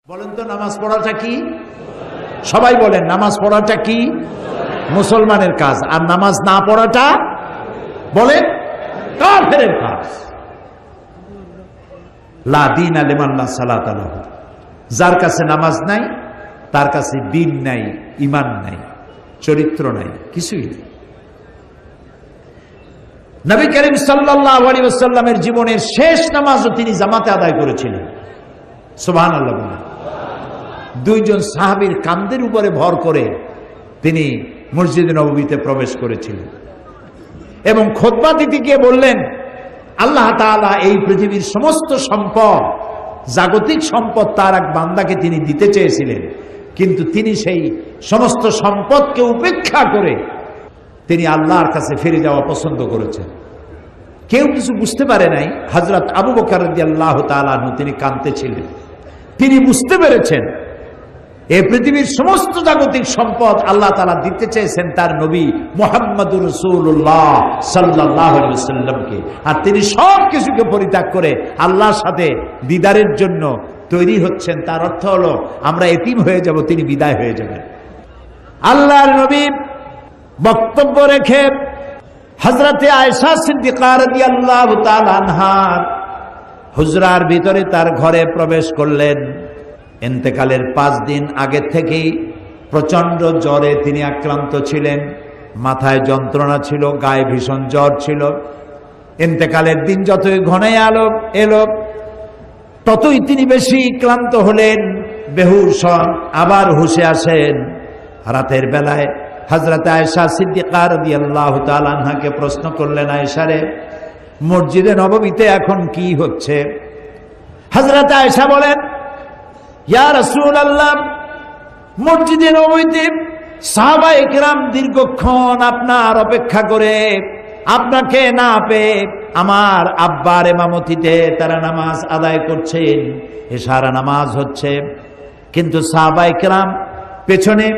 বলেন তো নামাজ পড়াটা কি? সবাই বলেন নামাজ পড়াটা কি? মুসলমানের কাজ। আর নামাজ না পড়াটা বলেন কাফেরের কাজ। লা দীনা লিমান লা সালাতা লাহু, যার কাছে নামাজ নাই তার কাছে দ্বীন নাই, ঈমান নাই, চরিত্র নাই, কিছুই নেই। নবী করিম সাল্লাল্লাহু আলাইহি ওয়াসাল্লামের জীবনের শেষ নামাজও তিনি জামাতে আদায় করেছিলেন। সুবহানাল্লাহ। দুইজন সাহাবীর কাঁধের উপরে ভর করে তিনি মসজিদে নববীতে প্রবেশ করেছিলেন এবং খুতবা দিতে গিয়ে বললেন, আল্লাহ তাআলা এই পৃথিবীর সমস্ত সম্পদ, জাগতিক সম্পদ তার এক বান্দাকে তিনি দিতে চেয়েছিলেন, কিন্তু তিনি সেই সমস্ত সম্পদকে উপেক্ষা করে তিনি আল্লাহর কাছে ফিরে যাওয়া পছন্দ করেছেন। কেউ কিছু বুঝতে পারে নাই। হযরত আবু বকর রাদিয়াল্লাহু তাআলা আনহু তিনি কাঁদতেছিলেন। তিনি বুঝতে পেরেছেন এই পৃথিবীর সমস্ত জাগতিক সম্পদ আল্লাহ তাআলা দিতে চেয়েছেন তার নবী মুহাম্মদুর রাসূলুল্লাহ সাল্লাল্লাহু আলাইহি ওয়াসাল্লামকে, আর তিনি সব কিছুকে পরিত্যাগ করে আল্লাহর সাথে দিদারের জন্য তৈরি হচ্ছেন। তার অর্থ হলো আমরা এতিম হয়ে যাব, তিনি বিদায় হয়ে যাবেন। আল্লাহর নবী বক্তব্য রেখে হযরতে আয়েশা সিদ্দিকা রাদিয়াল্লাহু তাআলা আনহা হুজরার ভিতরে তার ঘরে প্রবেশ করলেন। ইন্তেকালের 5 দিন আগে থেকেই প্রচন্ড জ্বরে তিনি আক্রান্ত ছিলেন, মাথায় যন্ত্রণা ছিল, গায়ে ভীষণ জ্বর ছিল। ইন্তেকালের দিন যতই ঘনায় এলো ততই তিনি বেশি ক্লান্ত হলেন, বেহুশ হন, আবার হুঁশে আসেন। রাতের বেলায় হযরত আয়েশা সিদ্দিকা রাদিয়াল্লাহু তাআলা আনহাকে প্রশ্ন করলেন, আয়েশা রে, মসজিদে নববীতে এখন কি হচ্ছে? হযরত আয়েশা বলেন, ইয়া রাসূলুল্লাহ, মসজিদে নববীতে সাহাবায়ে কেরাম দীর্ঘক্ষণ আপনার অপেক্ষা করে আপনাকে না পেয়ে আমার আব্বার ইমামতিতে তারা নামাজ আদায় করছেন, এশার নামাজ হচ্ছে, কিন্তু সাহাবায়ে কেরাম পেছনে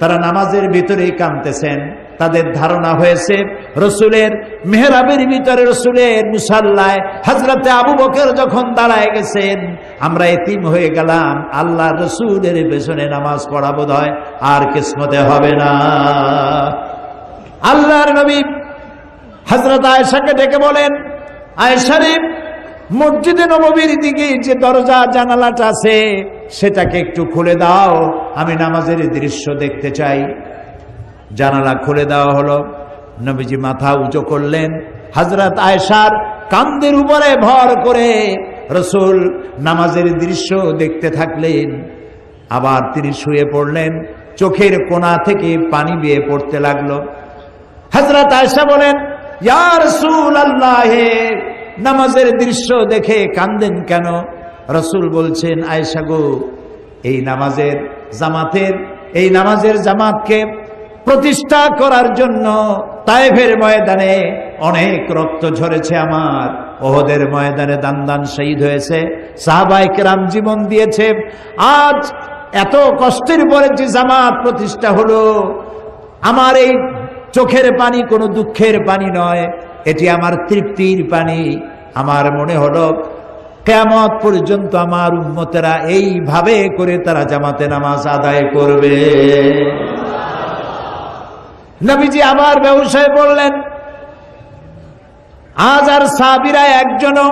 তারা নামাজের ভিতরেই কাঁদতেছেন। তাদের ধারণা হয়েছে রসুলের মেহরাবের ভিতরে, রসুলের মুসাল্লায় হযরতে আবু বকর যখন দাঁড়ায় গেছেন, আমরা এতিম হয়ে গেলাম, আল্লাহ রসুলের পেছনে নামাজ পড়া বোধহয় আর কিসমতে হবে না। আল্লাহর নবী হযরত আয়েশাকে ডেকে বলেন, আয়েশা রে, মসজিদে নববীর দিকে যে দরজা জানালাটা আছে সেটাকে একটু খুলে দাও, আমি নামাজের দৃশ্য দেখতে চাই। জানালা খুলে দেওয়া হলো। নবীজি মাথা উঁচু করলেন, হযরত আয়েশার কাঁধের উপরে ভর করে রাসূল নামাজের দৃশ্য দেখতে থাকলেন। আবার তিনি শুয়ে পড়লেন, চোখের কোণা থেকে পানি বেয়ে পড়তে লাগলো। হযরত আয়েশা বলেন, ইয়া রাসূলুল্লাহ, নামাজের দৃশ্য দেখে কাঁদেন কেন? রাসূল বলছেন, আয়েশা গো, এই নামাজের জামাতকে প্রতিষ্ঠা করার জন্য তায়েফের ময়দানে অনেক রক্ত ঝরেছে আমার, ওহদের ময়দানে দান শহীদ হয়েছে, সাহাবায়ে কেরাম জীবন দিয়েছে। আজ এত কষ্টের পরে যে জামাত প্রতিষ্ঠা হলো, আমার এই চোখের পানি কোনো দুঃখের পানি নয়, এটি আমার তৃপ্তির পানি। আমার মনে হলো কিয়ামত পর্যন্ত আমার উম্মতেরা এইভাবে করে তারা জামাতে নামাজ আদায় করবে। নবীজি আবার বেহুশ হয়ে পড়লেন। আজ আর সাহাবীরা একজনও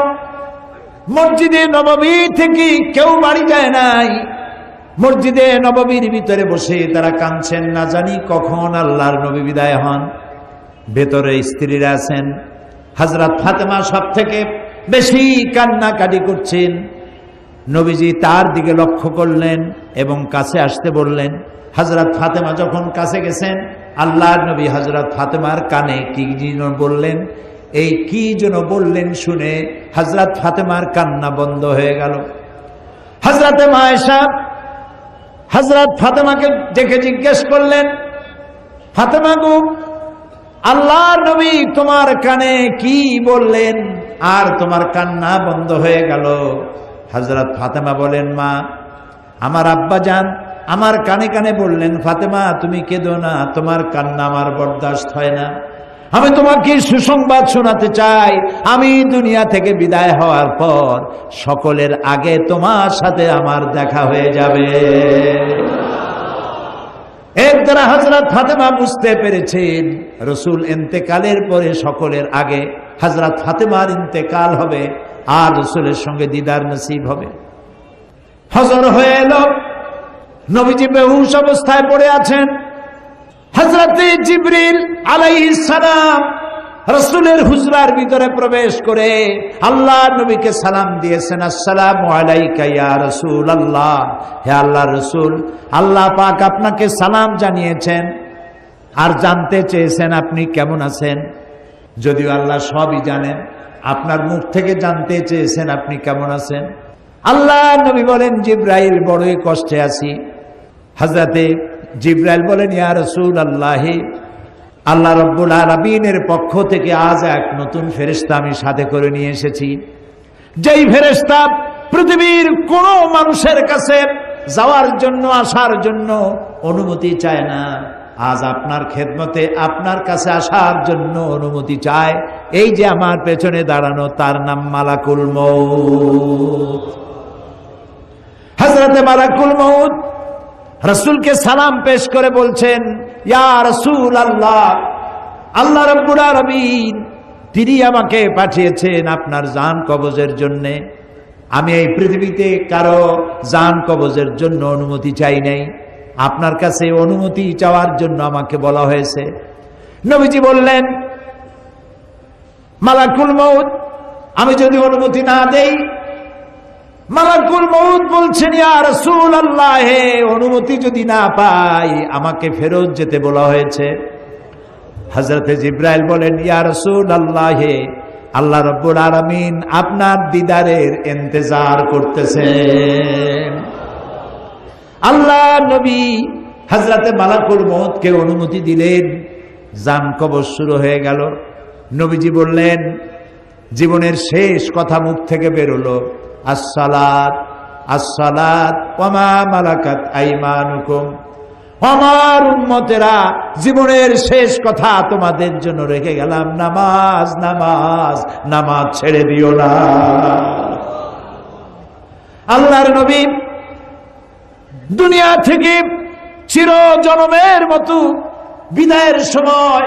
মসজিদে নববী থেকে কেউ বাড়ি যায় নাই। মসজিদে নববীর ভিতরে বসে তারা কাঁদছেন, না জানি কখন আল্লাহর নবী বিদায় হন। ভেতরে স্ত্রীরা আছেন। হযরত ফাতেমা সব থেকে বেশি কান্নাকাটি করছেন। নবীজি তার দিকে লক্ষ্য করলেন এবং কাছে আসতে বললেন। হযরত ফাতেমা যখন কাছে গেছেন, আল্লাহর নবী হযরত ফাতেমার কানে কি যেন বললেন। এই কি যেন বললেন শুনে হযরত ফাতেমার কান্না বন্ধ হয়ে গেল। হযরতে আয়েশা হযরত ফাতেমাকে ডেকে জিজ্ঞেস করলেন, ফাতেমা গো, আল্লাহর নবী তোমার কানে কি বললেন আর তোমার কান্না বন্ধ হয়ে গেল? হযরত ফাতেমা বলেন, মা, আমার আব্বা জান আমার কানে কানে বললেন, ফাতেমা তুমি কেঁদো না, তোমার কান্না আমার বরদাস্ত হয় না। আমি তোমাকে সুসংবাদ শোনাতে চাই, আমি দুনিয়া থেকে বিদায় হওয়ার পর সকলের আগে তোমার সাথে আমার দেখা হয়ে যাবে। এর দ্বারা হযরত ফাতেমা বুঝতে পেরেছেন রাসূল ইন্তেকালের পরে সকলের আগে হযরত ফাতেমার ইন্তেকাল হবে আর রাসূলের সঙ্গে দিদার নসিব হবে। হজর হয়ে এলো, নবীজি বেহুশ অবস্থায় পড়ে আছেন। হযরতে জিবরিল আলাইহিস সালাম রাসূলের হুজরার ভিতরে প্রবেশ করে আল্লাহ নবীকে সালাম দিয়েছেন, আসসালামু আলাইকা ইয়া রাসূলুল্লাহ, হে আল্লাহর রাসূল, আল্লাহ পাক আপনাকে সালাম জানিয়েছেন আর জানতে চেয়েছেন আপনি কেমন আছেন। যদিও আল্লাহ সবই জানেন, আপনার মুখ থেকে জানতে চেয়েছেন আপনি কেমন আছেন। আল্লাহ নবী বলেন, জিবরাইল বড়ই কষ্টে আছি। হযরতে জিবরাইল বলেন, ইয়া রাসূলুল্লাহ, আল্লাহ রাব্বুল আলামিনের পক্ষ থেকে আজ এক নতুন ফেরেশতা আমি সাথে করে নিয়ে এসেছি, যেই ফেরেশতা পৃথিবীর কোন মানুষের কাছে যাওয়ার জন্য আসার জন্য অনুমতি চায় না, আজ আপনার খেদমতে আপনার কাছে আসার জন্য অনুমতি চায়। এই যে আমার পেছনে দাঁড়ানো, তার নাম মালাকুল মউত। হযরতে মালাকুল মউত রাসূলকে সালাম পেশ করে বলছেন, ইয়া রাসূলুল্লাহ, আল্লাহ রাব্বুল আলামিন তিনি আমাকে পাঠিয়েছেন আপনার জান কবজের জন্য। আমি এই পৃথিবীতে কারো জান কবজের জন্য অনুমতি চাই নাই, আপনার কাছে অনুমতি চাওয়ার জন্য আমাকে বলা হয়েছে। নবীজি বললেন, মালাকুল মউত, আমি যদি অনুমতি না দেই? মালাকুল মউত বলছেন, ইয়া রাসূলুল্লাহ, হে অনুমতি যদি না পাই আমাকে ফেরত যেতে বলা হয়েছে। হযরতে জিবরাইল বলেন, ইয়া রাসূলুল্লাহ, হে আল্লাহ রাব্বুল আলামিন আপনার দিদারের ইন্তজার করতেছেন। আল্লাহ নবী হযরতে মালাকুল মউতকে অনুমতি দিলেন, জান কবজ শুরু হয়ে গেল। নবীজি বললেন, জীবনের শেষ কথা মুখ থেকে বেরোলো, আসসালাত আসসালাত ওয়া মা মালাকাত আইমানুকুম। আমার উম্মতেরা, জীবনের শেষ কথা তোমাদের জন্য রেখে গেলাম, নামাজ নামাজ নামাজ ছেড়ে দিও না। আল্লাহর নবী দুনিয়া থেকে চির জনমের মতো বিদায়ের সময়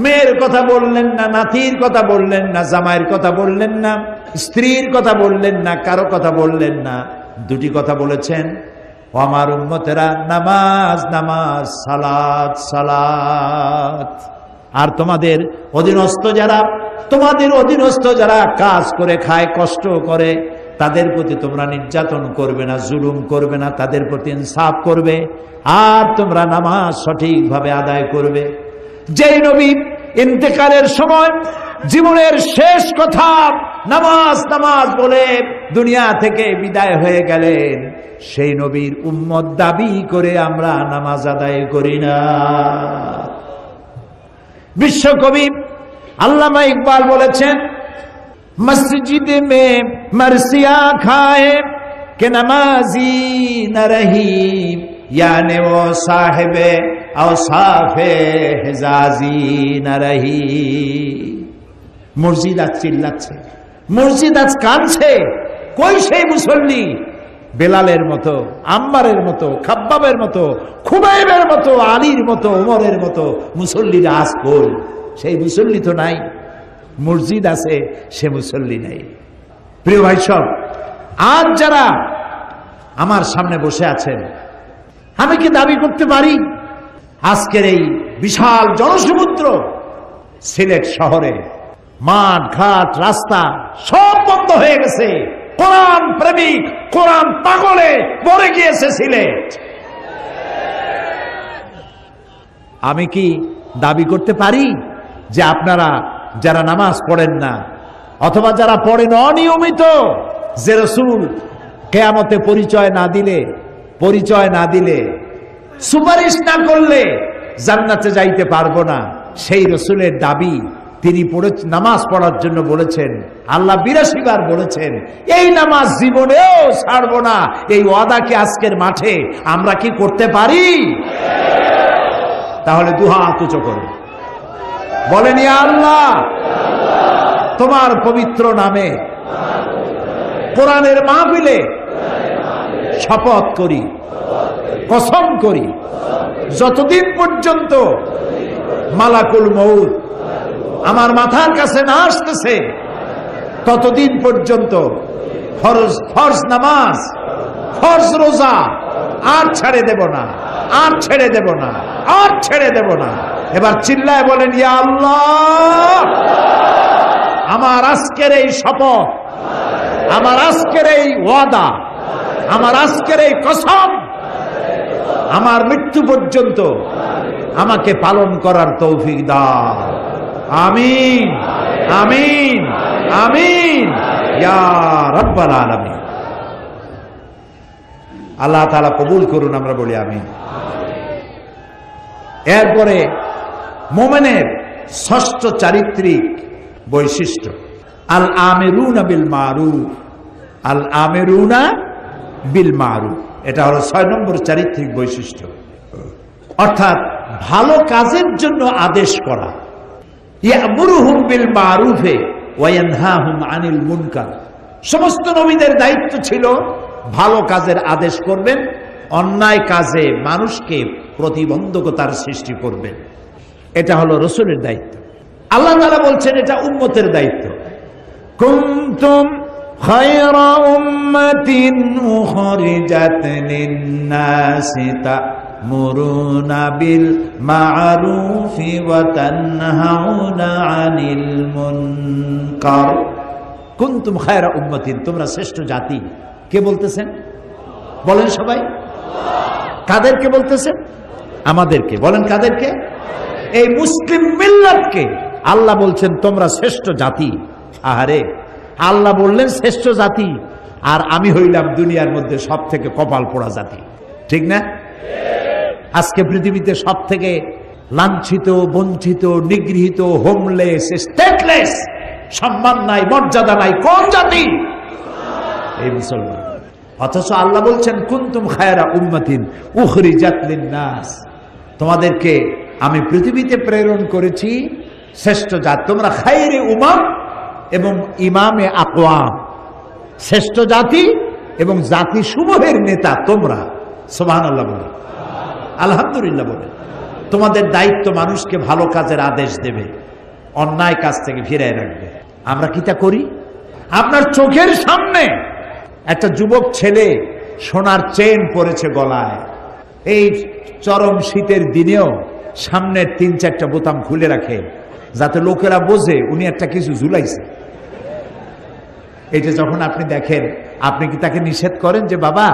মেয়ের কথা বললেন না, নাতির কথা বললেন না, জামাইয়ের কথা বললেন না, স্ত্রীর কথা বললেন না, কারো কথা বললেন না। দুটি কথা বলেছেন, ও আমার উম্মতেরা, নামাজ নামাজ, সালাত সালাত। আর তোমাদের অধীনস্থ যারা কাজ করে খায়, কষ্ট করে, তাদের প্রতি তোমরা নির্যাতন করবে না, জুলুম করবে না, তাদের প্রতি ইনসাফ করবে, আর তোমরা নামাজ সঠিকভাবে আদায় করবে। যেই নবী ইন্তেকালের সময় জীবনের শেষ কথা নামাজ নামাজ বলে দুনিয়া থেকে বিদায় হয়ে গেলেন, সেই নবীর উম্মত দাবি করে আমরা নামাজ আদায় করি না। বিশ্বকবি আল্লামা ইকবাল বলেছেন, মসজিদ মে মরসিয়া খায়ে কে নামাজি না রহি, याने वो साहिबे औसाफे हिजाजी न रही। মসজিদ আজ চিল্লাচ্ছে, মসজিদ আজ কাঁদছে, কই সেই মুসল্লি? বেলালের মতো, আম্মারের মতো, খাব্বাবের মতো, খুবাইবের মতো, আলীর মতো, ওমরের মতো মুসল্লিরা আজ কই? সেই মুসল্লি তো নাই। মসজিদ আছে, সে মুসল্লি নাই। প্রিয় ভাই সব, আজ যারা আমার সামনে বসে আছেন, আমি কি দাবি করতে পারি আজকের এই বিশাল জনসমুদ্র সিলেট শহরে মাঠ ঘাট রাস্তা সব বন্ধ হয়ে গেছে, কোরআন প্রেমিক কোরআন পাগলে ভরে গিয়েছে সিলেট? আমি কি দাবি করতে পারি যে আপনারা যারা নামাজ পড়েন না অথবা যারা পড়েন অনিয়মিত, যে রাসূল কিয়ামতে পরিচয় না দিলে সুপারিশ না করলে জান্নাতে যাইতে পারবো না, সেই রাসূলের দাবি তিনি নামাজ পড়ার জন্য বলেছেন, আল্লাহ ৮২ বার বলেছেন, এই নামাজ জীবনেও ছাড়বো না, এই ওয়াদাকে আজকের মাঠে আমরা কি করতে পারি? তাহলে দুহাত উঁচু করুন। বলেন ইয়া আল্লাহ, তোমার পবিত্র নামে কোরআনের মাহফিলে শপথ করি, কসম করি, যতদিন পর্যন্ত মালাকুল মউত আমার মাথার কাছে না আসতেছে ততদিন পর্যন্ত ফরজ নামাজ, ফরজ রোজা আর ছেড়ে দেব না, আর ছেড়ে দেব না, আর ছেড়ে দেব না। এবার চিল্লায় বলেন ইয়া আল্লাহ, আমার আজকের এই শপথ, আমার আজকের এই ওয়াদা, আমার আজকের এই কসম আমার মৃত্যু পর্যন্ত আমাকে পালন করার তৌফিক দাও। আমিন, আমিন, আমিন ইয়া রাব্বাল আলামিন। আল্লাহ তাআলা কবুল করুন, আমরা বলি আমিন। এরপরে মুমিনের ষষ্ঠ চারিত্রিক বৈশিষ্ট্য আল আমিরুনা বিল মারুফ, আল আমিরুনা বিল মারুফ, এটা হলো 6 নম্বর চারিত্রিক বৈশিষ্ট্য, অর্থাৎ ভালো কাজের জন্য আদেশ করা। ইয়ামুরুহুম বিল মারুফে ওয়া ইয়ানহাহুম আনিল মুনকার। সমস্ত নবীদের দায়িত্ব ছিল ভালো কাজের আদেশ করবেন, অন্যায় কাজে মানুষকে প্রতিবন্ধকতার সৃষ্টি করবেন। এটা হলো রাসূলের দায়িত্ব। আল্লাহ তাআলা বলছেন এটা উম্মতের দায়িত্ব। কুনতুম খায়রা উম্মাতিন উখরিজাত লিন-নাসি তা'মুরুনা বিল মা'রুফি ওয়া তানহাউনা আনিল মুনকার। কুনতুম খায়রা উম্মাতিন, তোমরা শ্রেষ্ঠ জাতি। কে বলতেছেন? বলেন সবাই। কাদেরকে বলতেছেন? আমাদেরকে। বলেন কাদেরকে? এই মুসলিম মিল্লাতকে আল্লাহ বলছেন তোমরা শ্রেষ্ঠ জাতি। আহারে, আল্লাহ বললেন শ্রেষ্ঠ জাতি, আর আমি হইলাম দুনিয়ার মধ্যে সব থেকে কপাল পোড়া জাতি, ঠিক না? আজকে পৃথিবীতে সব থেকে লাঞ্ছিত, বঞ্চিত, নিগৃহীত, হোমলেস, স্টেটলেস, সম্মান নাই, মর্যাদা নাই কোন জাতি? এই মুসলমান। অথচ আল্লাহ বলছেন কুনতুম খায়রা উম্মাতিন উখরিজাত লিন-নাস, তোমাদেরকে আমি পৃথিবীতে প্রেরণ করেছি শ্রেষ্ঠ জাতি। তোমরা খায়রে উম্মাহ এবং ইমামে আকওয়াম, শ্রেষ্ঠ জাতি এবং জাতি সমূহের নেতা তোমরা। সুবহানাল্লাহ বলে, আলহামদুলিল্লাহ বলে। তোমাদের দায়িত্ব মানুষকে ভালো কাজের আদেশ দেবে, অন্যায় কাজ থেকে ফিরিয়ে রাখবে। আমরা কি তা করি? আপনার চোখের সামনে একটা যুবক ছেলে সোনার চেন পরেছে গলায়, এই চরম শীতের দিনেও সামনের 3-4টা বোতাম খুলে রাখে যাতে লোকেরা বোঝে উনি একটা কিছু ঝুলাইছে। এটা যখন আপনি দেখেন, আপনি কি তাকে নিষেধ করেন যে বাবা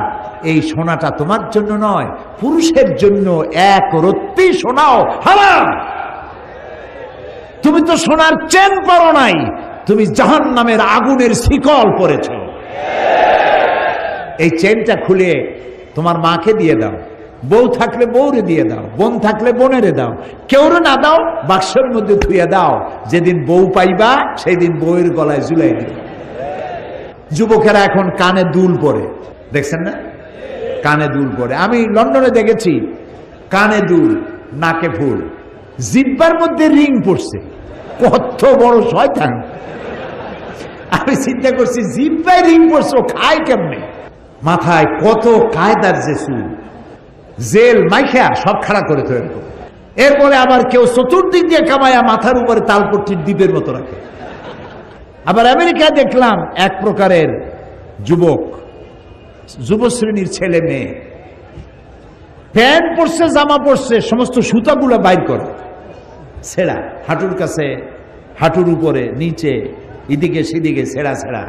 এই সোনাটা তোমার জন্য নয়, পুরুষের জন্য, এক রত্তি সোনাও হারাম। তুমি তো সোনার চেন পরো নাই, তুমি জাহান্নামের আগুনের শিকল পরেছ। এই চেনটা খুলে তোমার মাকে দিয়ে দাও, বউ থাকলে বউরে দিয়ে দাও, বোন থাকলে বোনেরে দাও, কেউরে না দাও বাক্সের মধ্যে ধুয়ে দাও, যেদিন বউ পাইবা সেই দিন বউয়ের গলায় ঝুলাই দিও। যুবকেরা এখন কানে দুল পরে, দেখছেন না? কানে দুল পরে। আমি লন্ডনে দেখেছি কানে দুল, নাকে ফুল, জিব্বার মধ্যে রিং পড়ছে। কত বড় শয়তান! আমি চিন্তা করছি জিব্বায় রিং পড়ছে, খায় কেমনে? মাথায় কত কায়দার যে চুল, জেল মাইখা সব খাড়া করে তৈরি করে। এরপরে আবার কেউ চতুর্দিক দিয়ে কামায়া মাথার উপরে তালপট্টির দ্বীপের মতো রাখে। আবার আমেরিকায় দেখলাম এক প্রকারের যুবক, যুবশ্রেণীর ছেলে মেয়ে, প্যান্ট পরছে, জামা পরছে, সমস্ত সুতাগুলা বাইর করে ছেঁড়া, হাঁটুর কাছে, হাঁটুর উপরে, নিচে, এদিকে সেদিকে ছেঁড়া ছেঁড়া।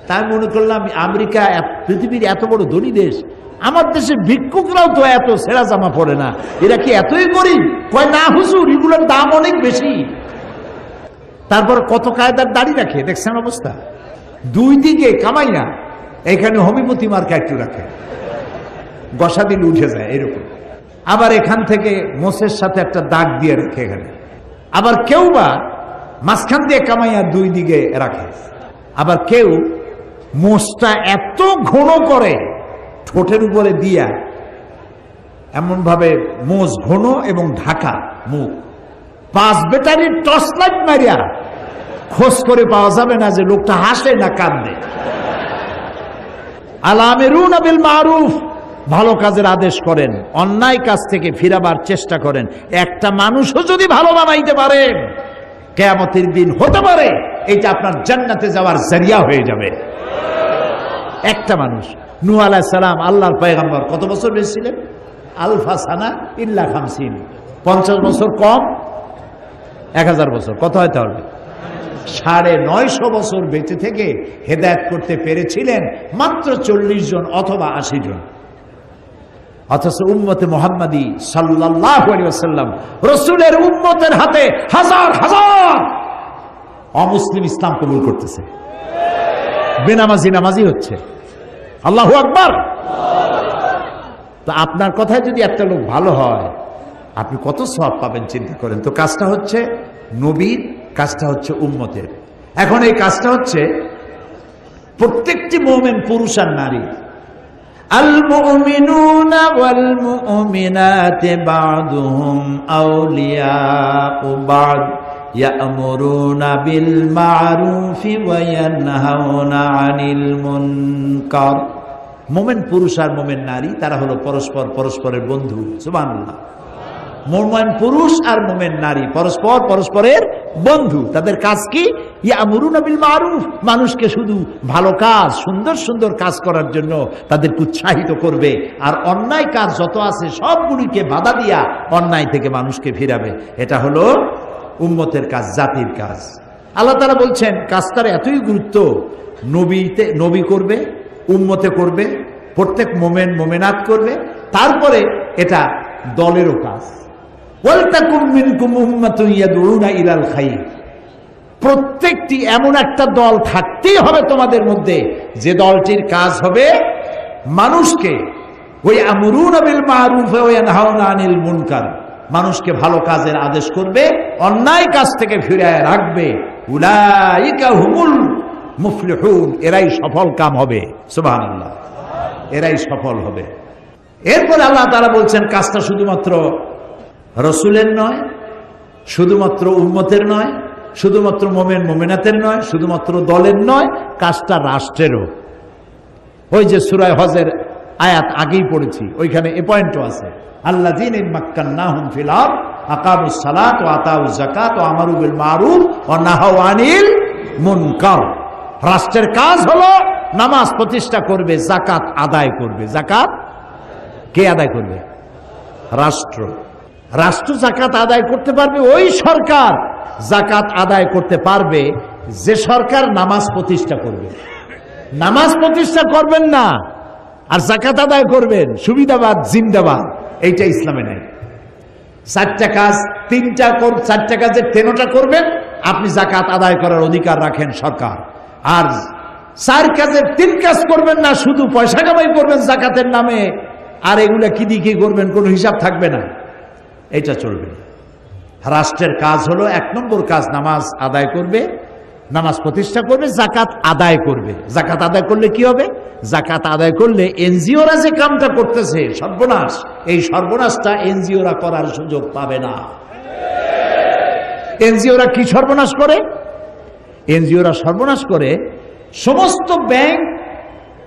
তাই মনে করলাম আমেরিকা পৃথিবীর এত বড় ধনী দেশ, আমার দেশের ভিক্ষুকরাও তো এত ছেঁড়া জামা পরে না, এরা কি এতই গরিব? কয় না হুজুর, এগুলোর দাম অনেক বেশি। তারপর কত কায়দার দাড়ি রাখে, দেখছেন অবস্থা? দুই দিকে কামাইয়া, এখানে হোমিওপ্যাথি মার্কা একটু রাখে, গসা দিলে উঠে যায় এরকম। আবার এখান থেকে মোষের সাথে একটা দাগ দিয়ে রাখে এখানে। আবার কেউ বা মাঝখান দিয়ে কামাইয়া দুই দিকে রাখে। আবার কেউ মোষটা এত ঘন করে ঠোঁটের উপরে দিয়া, এমন ভাবে মোষ ঘন এবং ঢাকা মুখ, 5 ব্যাটারির টর্চ লাইট মারিয়া খোঁজ করে পাওয়া যাবে না যে লোকটা হাসে না কান্দে। আল-আমিরুনা বিল মারুফ, ভালো কাজের আদেশ করেন, অন্যায় কাজ থেকে ফিরাবার চেষ্টা করেন। একটা মানুষও যদি ভালো বানাইতে পারেন, কিয়ামতের দিন হতে পারে এটা আপনার জান্নাতে যাওয়ার জরিয়া হয়ে যাবে। একটা মানুষ। নূহ আলাইহিস সালাম আল্লাহর পয়গম্বর, কত বছর বেঁচে ছিলেন? আলফা সানা ইল্লা 50, 50 বছর কম 1000 বছর, কত হয়তো হবে? 950 বছর বেঁচে থেকে হেদায়েত করতে পেরেছিলেন মাত্র 40 জন অথবা 80 জন। অথচ উম্মতে মুহাম্মাদি সাল্লাল্লাহু আলাইহি ওয়াসাল্লাম, রাসূলের উম্মতের হাতে হাজার হাজার অমুসলিম ইসলাম কবুল করতেছে, বেনামাজি নামাজি হচ্ছে। আল্লাহু আকবার। তো আপনার কথায় যদি একটা লোক ভালো হয়, আপনি কত সওয়াব পাবেন চিন্তা করেন। তো কাজটা হচ্ছে নবীর, কাজটা হচ্ছে উম্মতের। এখন এই কাজটা হচ্ছে প্রত্যেকটি মুমিন, পুরুষ আর নারী। আল মুমিনুনা ওয়াল মুমিনাতু বা'দুহুম আউলিয়াউ বা'দ ইয়া'মুরুনা বিল মা'রুফি ওয়া ইয়ানহাউনা আনিল মুনকার। মুমিন পুরুষ আর মুমিন নারী তারা হলো পরস্পর পরস্পরের বন্ধু। সুবহানাল্লাহ। মুমিন পুরুষ আর মুমিন নারী পরস্পর পরস্পরের বন্ধু। তাদের কাজ কি? ইয়ামুরুনা বিল মারুফ, মানুষকে শুধু ভালো কাজ, সুন্দর সুন্দর কাজ করার জন্য তাদেরকে উৎসাহিত করবে, আর অন্যায় কাজ যত আছে সবগুলিকে বাধা দিয়া অন্যায় থেকে মানুষকে ফিরাবে। এটা হলো উম্মতের কাজ, জাতির কাজ। আল্লাহ তাআলা বলছেন কাজটার এতই গুরুত্ব, নবী করবে, উম্মতে করবে, প্রত্যেক মুমিন মুমিনাত করবে, তারপরে এটা দলেরও কাজ। ওয়ালতাকুম মিনকুম উম্মাতুন ইয়াদউনা ইলাল খায়র, প্রত্যেকটি এমন একটা দল থাকতেই হবে তোমাদের মধ্যে যে দলটির কাজ হবে মানুষকে ওই আমরুনা বিল মারুফ ওয়া ইয়ানহাউনা আনিল মুনকার, মানুষকে ভালো কাজের আদেশ করবে, অন্যায় কাজ থেকে ফিরিয়ে রাখবে। উলাইকা হুমুল মুফলিহুন, এরাই সফল কাম হবে। সুবহানাল্লাহ, এরাই সফল হবে। এরপর আল্লাহ তাআলা বলছেন কাজটা শুধুমাত্র রাসূলের নয়, শুধুমাত্র উম্মতের নয়, শুধুমাত্র মুমিন মুমিনাতের নয়, শুধুমাত্র দলের নয়, কাজটা রাষ্ট্রেরও। ওই যে সূরা হজের আয়াত আগেই পড়েছি, ওইখানে এ পয়েন্টও আছে। আল্লাযীনা মাক্কান্নাহুম ফিল আরদ আকামুস সালাত ওয়া আতাউজ যাকাত ওয়া আমারু বিল মারুফ ওয়া নাহাউ আনিল মুনকার। রাষ্ট্রের কাজ হলো নামাজ প্রতিষ্ঠা করবে, যাকাত আদায় করবে। যাকাত কে আদায় করবে? রাষ্ট্র। রাষ্ট্র যাকাত আদায় করতে পারবে ওই সরকার যাকাত আদায় করতে পারবে যে সরকার নামাজ প্রতিষ্ঠা করবে। নামাজ প্রতিষ্ঠা করবেন না আর যাকাত আদায় করবেন, সুবিধাবাদ জিন্দাবাদ, এইটা ইসলামে নেই। 4টা কাজ 4টা কাজের 3টা করবেন, আপনি যাকাত আদায় করার অধিকার রাখেন সরকার। আর 4 কাজের 3 কাজ করবেন না, শুধু পয়সা কামাই করবেন যাকাতের নামে, আর এগুলা কি দিয়ে কি করবেন কোনো হিসাব থাকবে না, এটা চলবে না। রাষ্ট্রের কাজ হলো 1 নম্বর কাজ নামাজ আদায় করবে, নামাজ প্রতিষ্ঠা করবে, যাকাত আদায় করবে। যাকাত আদায় করলে কি হবে? যাকাত আদায় করলে এনজিওরা যে কামটা করতেছে সর্বনাশ, এই সর্বনাশটা এনজিওরা করার সুযোগ পাবে না। এনজিওরা কি সর্বনাশ করে? এনজিওরা সর্বনাশ করে সমস্ত ব্যাংক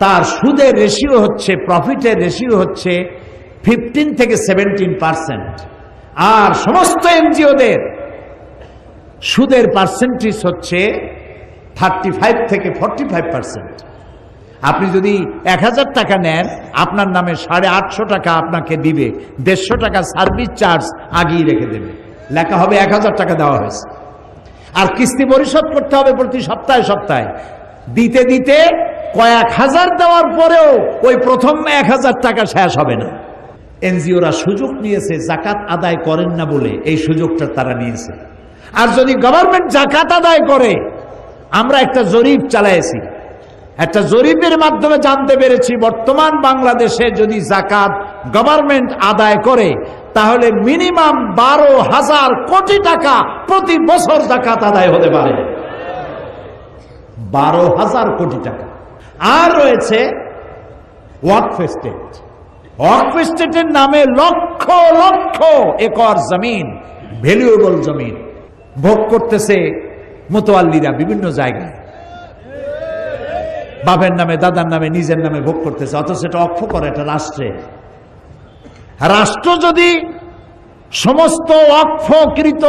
তার সুদের রেশিও হচ্ছে, প্রফিটের রেশিও হচ্ছে 15 থেকে 17%, আর সমস্ত এনজিওদের সুদের পার্সেন্টেজ হচ্ছে 35 থেকে 45%। আপনি যদি 1000 টাকা নেন, আপনার নামে 850 টাকা আপনাকে দিবে, 150 টাকা সার্ভিস চার্জ আগেই রেখে দেবে, লেখা হবে 1000 টাকা দেওয়া হয়েছে। আর কিস্তি পরিশোধ করতে হবে প্রতি সপ্তাহে সপ্তাহে, দিতে দিতে কয়েক হাজার দেওয়ার পরেও ওই প্রথম 1000 টাকা শেষ হবে না। এনজিওরা সুযোগ নিয়েছে, যাকাত আদায় করেন না বলে এই সুযোগটা তারা নিয়েছে। আর যদি গভর্নমেন্ট যাকাত আদায় করে, আমরা একটা জরিপ চালাইছি, একটা জরিপের মাধ্যমে জানতে পেরেছি বর্তমান বাংলাদেশে যদি যাকাত গভর্নমেন্ট আদায় করে তাহলে মিনিমাম 12,000 কোটি টাকা প্রতি বছর যাকাত আদায় হতে পারে। 12,000 কোটি টাকা। আর রয়েছে ওয়াকফ স্টেট। ওয়াকফ স্টেটের নামে লক্ষ লক্ষ একর জমিন ভ্যালুয়েবল জমিন ভোগ করতেছে মুতাওয়াল্লিরা বিভিন্ন জায়গায়, বাপের নামে, দাদার নামে, নিজের নামে ভোগ করতেছে, অথচ এটা অক্ষ করে এটা রাষ্ট্রে। রাষ্ট্র যদি সমস্ত অক্ষকৃত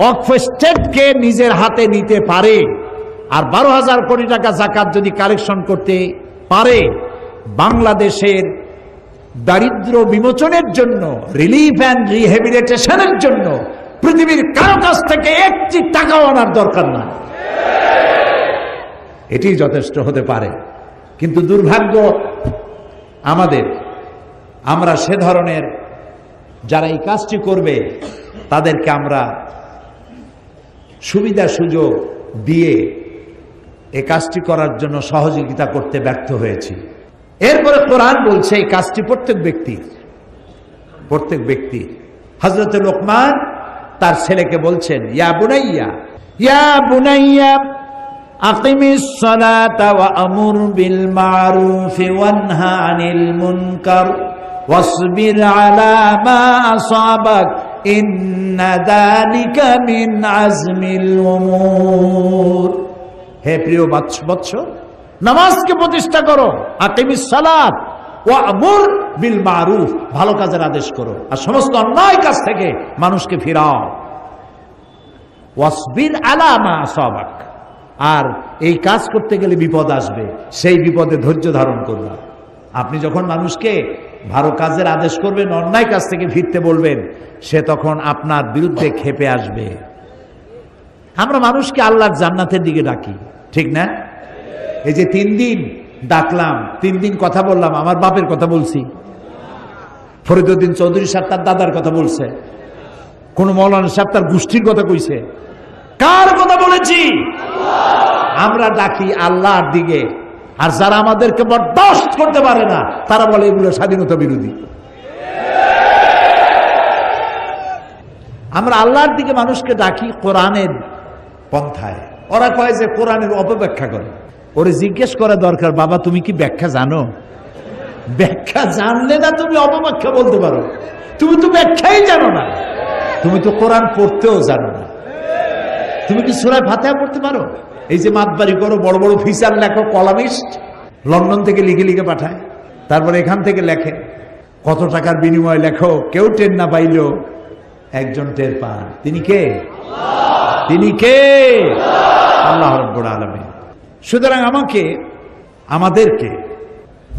অক্ষ স্টেটকে নিজের হাতে নিতে পারে আর 12,000 কোটি টাকা যাকাত যদি কালেকশন করতে পারে, বাংলাদেশের দারিদ্র বিমোচনের জন্য, রিলিফ অ্যান্ড রিহ্যাবিলিটেশনের জন্য পৃথিবীর কারো কাছ থেকে একটি টাকাও আনার দরকার না, এটি যথেষ্ট হতে পারে। কিন্তু দুর্ভাগ্য আমাদের, আমরা সে ধরনের যারা এই কাজটি করবে তাদেরকে আমরা সুবিধা সুযোগ দিয়ে এই কাজটি করার জন্য সহযোগিতা করতে ব্যর্থ হয়েছি। এরপরে কোরআন বলছে এই কাজটি প্রত্যেক ব্যক্তি। হযরত লোকমান তার ছেলেকে বলছেন, ইয়া বুনাইয়া আকিমিস সালাতা ওয়া আমুর বিল মারুফি ওয়ানহা আনিল মুনকার ওয়াসবির আলা মা আসাবাক ইন্না যালিকা মিন আজমিল উমুর। হে প্রিয় বৎস, নামাজকে প্রতিষ্ঠা করো, আকিমিস সালাত ওয়া আমুর বিল মারুফ, ভালো কাজের আদেশ করো আর সমস্ত অন্যায় কাজ থেকে মানুষকে ফিরাও। ওয়াসবির আলা মা আসাবাক, আর এই কাজ করতে গেলে বিপদ আসবে, সেই বিপদে ধৈর্য ধারণ করবা। আপনি যখন মানুষকে ভালো কাজের আদেশ করবেন, অন্যায় কাজ থেকে ফিরতে বলবেন, সে তখন আপনার বিরুদ্ধে ক্ষেপে আসবে। আমরা মানুষকে আল্লাহর জান্নাতের দিকে ডাকি, ঠিক না? এই যে 3 দিন ডাকলাম, 3 দিন কথা বললাম, আমার বাপের কথা বলছি, ফরিদউদ্দিন চৌধুরী সাহেব তার দাদার কথা বলছে, কোন মৌলানা সাহেব তার গোষ্ঠীর কথা কইছে, কার কথা বলেছি? আমরা ডাকি আল্লাহর দিকে। আর যারা আমাদেরকে বরদাস্ত করতে পারে না তারা বলে এগুলো স্বাধীনতা বিরোধী। আমরা আল্লাহর দিকে মানুষকে ডাকি কোরআনের পন্থায়। ওরা কয় যে কোরআনের অপব্যাখ্যা করে। ওরে জিজ্ঞেস করা দরকার, বাবা তুমি কি ব্যাখ্যা জানো? ব্যাখ্যা জানলে না তুমি অপব্যাখ্যা বলতে পারো? তুমি তো ব্যাখ্যাই জানো না, তুমি তো কোরআন পড়তেও জানো না। তুমি কি সূরা ফাতিহা পড়তে পারো? এই যে মাতবাড়ি করো, বড় বড় ফিচার লেখো, কলামিস্ট লন্ডন থেকে লিখে লিখে পাঠায়, তারপরে এখান থেকে লেখে, কত টাকার বিনিময়ে লেখো, কেউ টের না পাইলেও একজন টের পান। তিনি কে? তিনি কে? আল্লাহ রাব্বুল আলামিন। সুতরাং আমাদেরকে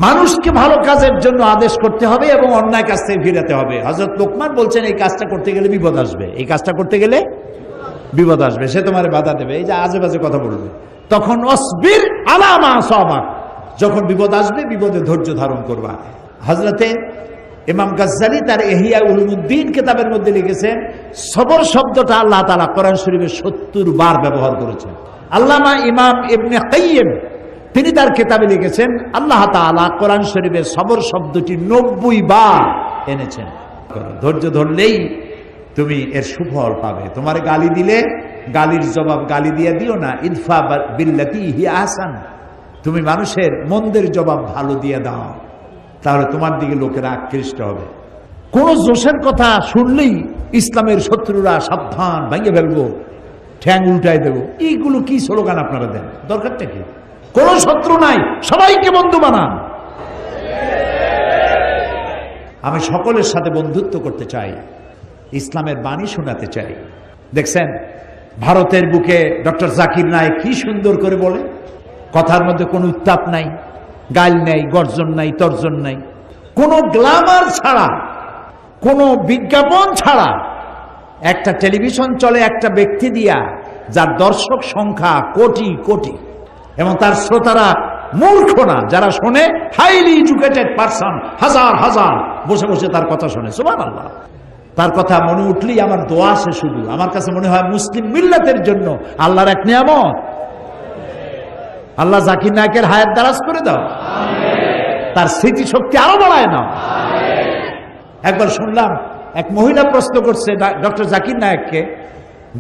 মানুষকে ভালো কাজের জন্য আদেশ করতে হবে এবং অন্যায় কাজ থেকে ফিরাতে হবে। হযরত লোকমান বলছেন এই কাজটা করতে গেলে বিপদ আসবে, এই কাজটা করতে গেলে বিপদ আসবে, সে তোমার বাধা দেবে, এই যে আজে বাজে কথা বলবে। তখন অসবির আলা মা আসাবাক, যখন বিপদ আসবে বিপদে ধৈর্য ধারণ করবা। হযরতে ইমাম গাজ্জালি তার ইহয়া উলুমুদ্দিন কিতাবের মধ্যে লিখেছেন, সবর শব্দটা আল্লাহ তাআলা কোরআন শরীফে 70 বার ব্যবহার করেছেন। আল্লামা ইমাম ইবনে কাইয়িম তিনি তার কিতাবে লিখেছেন, আল্লাহ তাআলা কোরআন শরীফে সবর শব্দটি 90 বার এনেছেন। ধৈর্য ধরলেই তুমি এর সুফল পাবে। তোমার গালি দিলে গালির জবাব গালি দিয়ে দিও না, ইদফা বিল্লাতি হিয়া আহসান, তুমি মানুষের মন্দের জবাব ভালো দিয়ে দাও, তাহলে তোমার দিকে লোকেরা আকৃষ্ট হবে। কোন জোশের কথা শুনলেই ইসলামের শত্রুরা সাবধান, ভাঙিয়ে ফেলবো, ঠ্যাং উল্টাই দেবো, এইগুলো কি স্লোগান আপনারা দেন? দরকারটা কি? কোন শত্রু নাই, সবাইকে বন্ধু বানান। আমি সকলের সাথে বন্ধুত্ব করতে চাই, ইসলামের বাণী শোনাতে চাই। দেখছেন ভারতের বুকে ডক্টর জাকির নায়েক কি সুন্দর করে বলে, কথার মধ্যে কোনো উত্তাপ নাই, গাল নাই, গর্জন নাই, তর্জন নাই, কোনো গ্ল্যামার ছাড়া, কোনো বিজ্ঞাপন ছাড়া একটা টেলিভিশন চলে একটা ব্যক্তি দিয়া, যার দর্শক সংখ্যা কোটি কোটি, এবং তার শ্রোতারা মূর্খ না, যারা শোনে হাইলি এডুকেটেড পারসন, হাজার হাজার বসে বসে তার কথা শোনে। সুবহানাল্লাহ। তার কথা মনে উঠলেই আমার দোয়া আসে শুধু। আমার কাছে মনে হয় মুসলিম মিল্লাতের জন্য আল্লাহর এক নিয়ামত। আল্লাহ জাকির নায়েকের হায়াত দারাজ করে দাও, তার স্মৃতি শক্তি আরো বাড়ায় নাও। একবার শুনলাম এক মহিলা প্রশ্ন করছে ডক্টর জাকির নায়েককে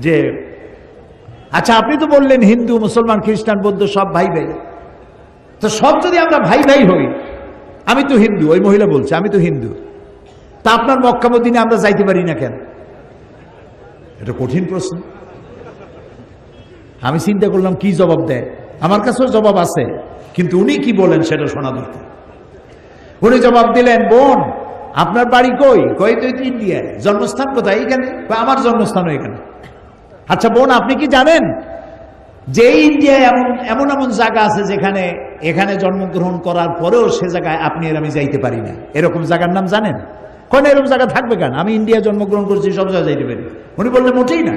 যে, আচ্ছা আপনি তো বললেন হিন্দু মুসলমান খ্রিস্টান বৌদ্ধ সব ভাই ভাই, তো সব যদি আমরা ভাই ভাই হই, আমি তো হিন্দু, ওই মহিলা বলছে আমি তো হিন্দু, তা আপনার মক্কা মদিনে আমরা যাইতে পারি না কেন? এটা কঠিন প্রশ্ন। আমি চিন্তা করলাম কি জবাব দেয়। আমার কাছেও জবাব আছে, কিন্তু উনি কি বলেন সেটা শোনা দরকার। উনি জবাব দিলেন, বোন আপনার বাড়ি কই? কই তো ইন্ডিয়ায়। জন্মস্থান কোথায়? এখানে। আমার জন্মস্থানও এখানে। আচ্ছা বোন, আপনি কি জানেন যে ইন্ডিয়ায় এমন এমন জায়গা আছে যেখানে এখানে জন্মগ্রহণ করার পরেও সে জায়গায় আপনি আর আমি যাইতে পারি না? এরকম জায়গার নাম জানেন? কোন এরকম জায়গা থাকবে কেন? আমি ইন্ডিয়ায় জন্মগ্রহণ করছি, সব জায়গায় যাইতে পারি। উনি বললেন মোটেই না,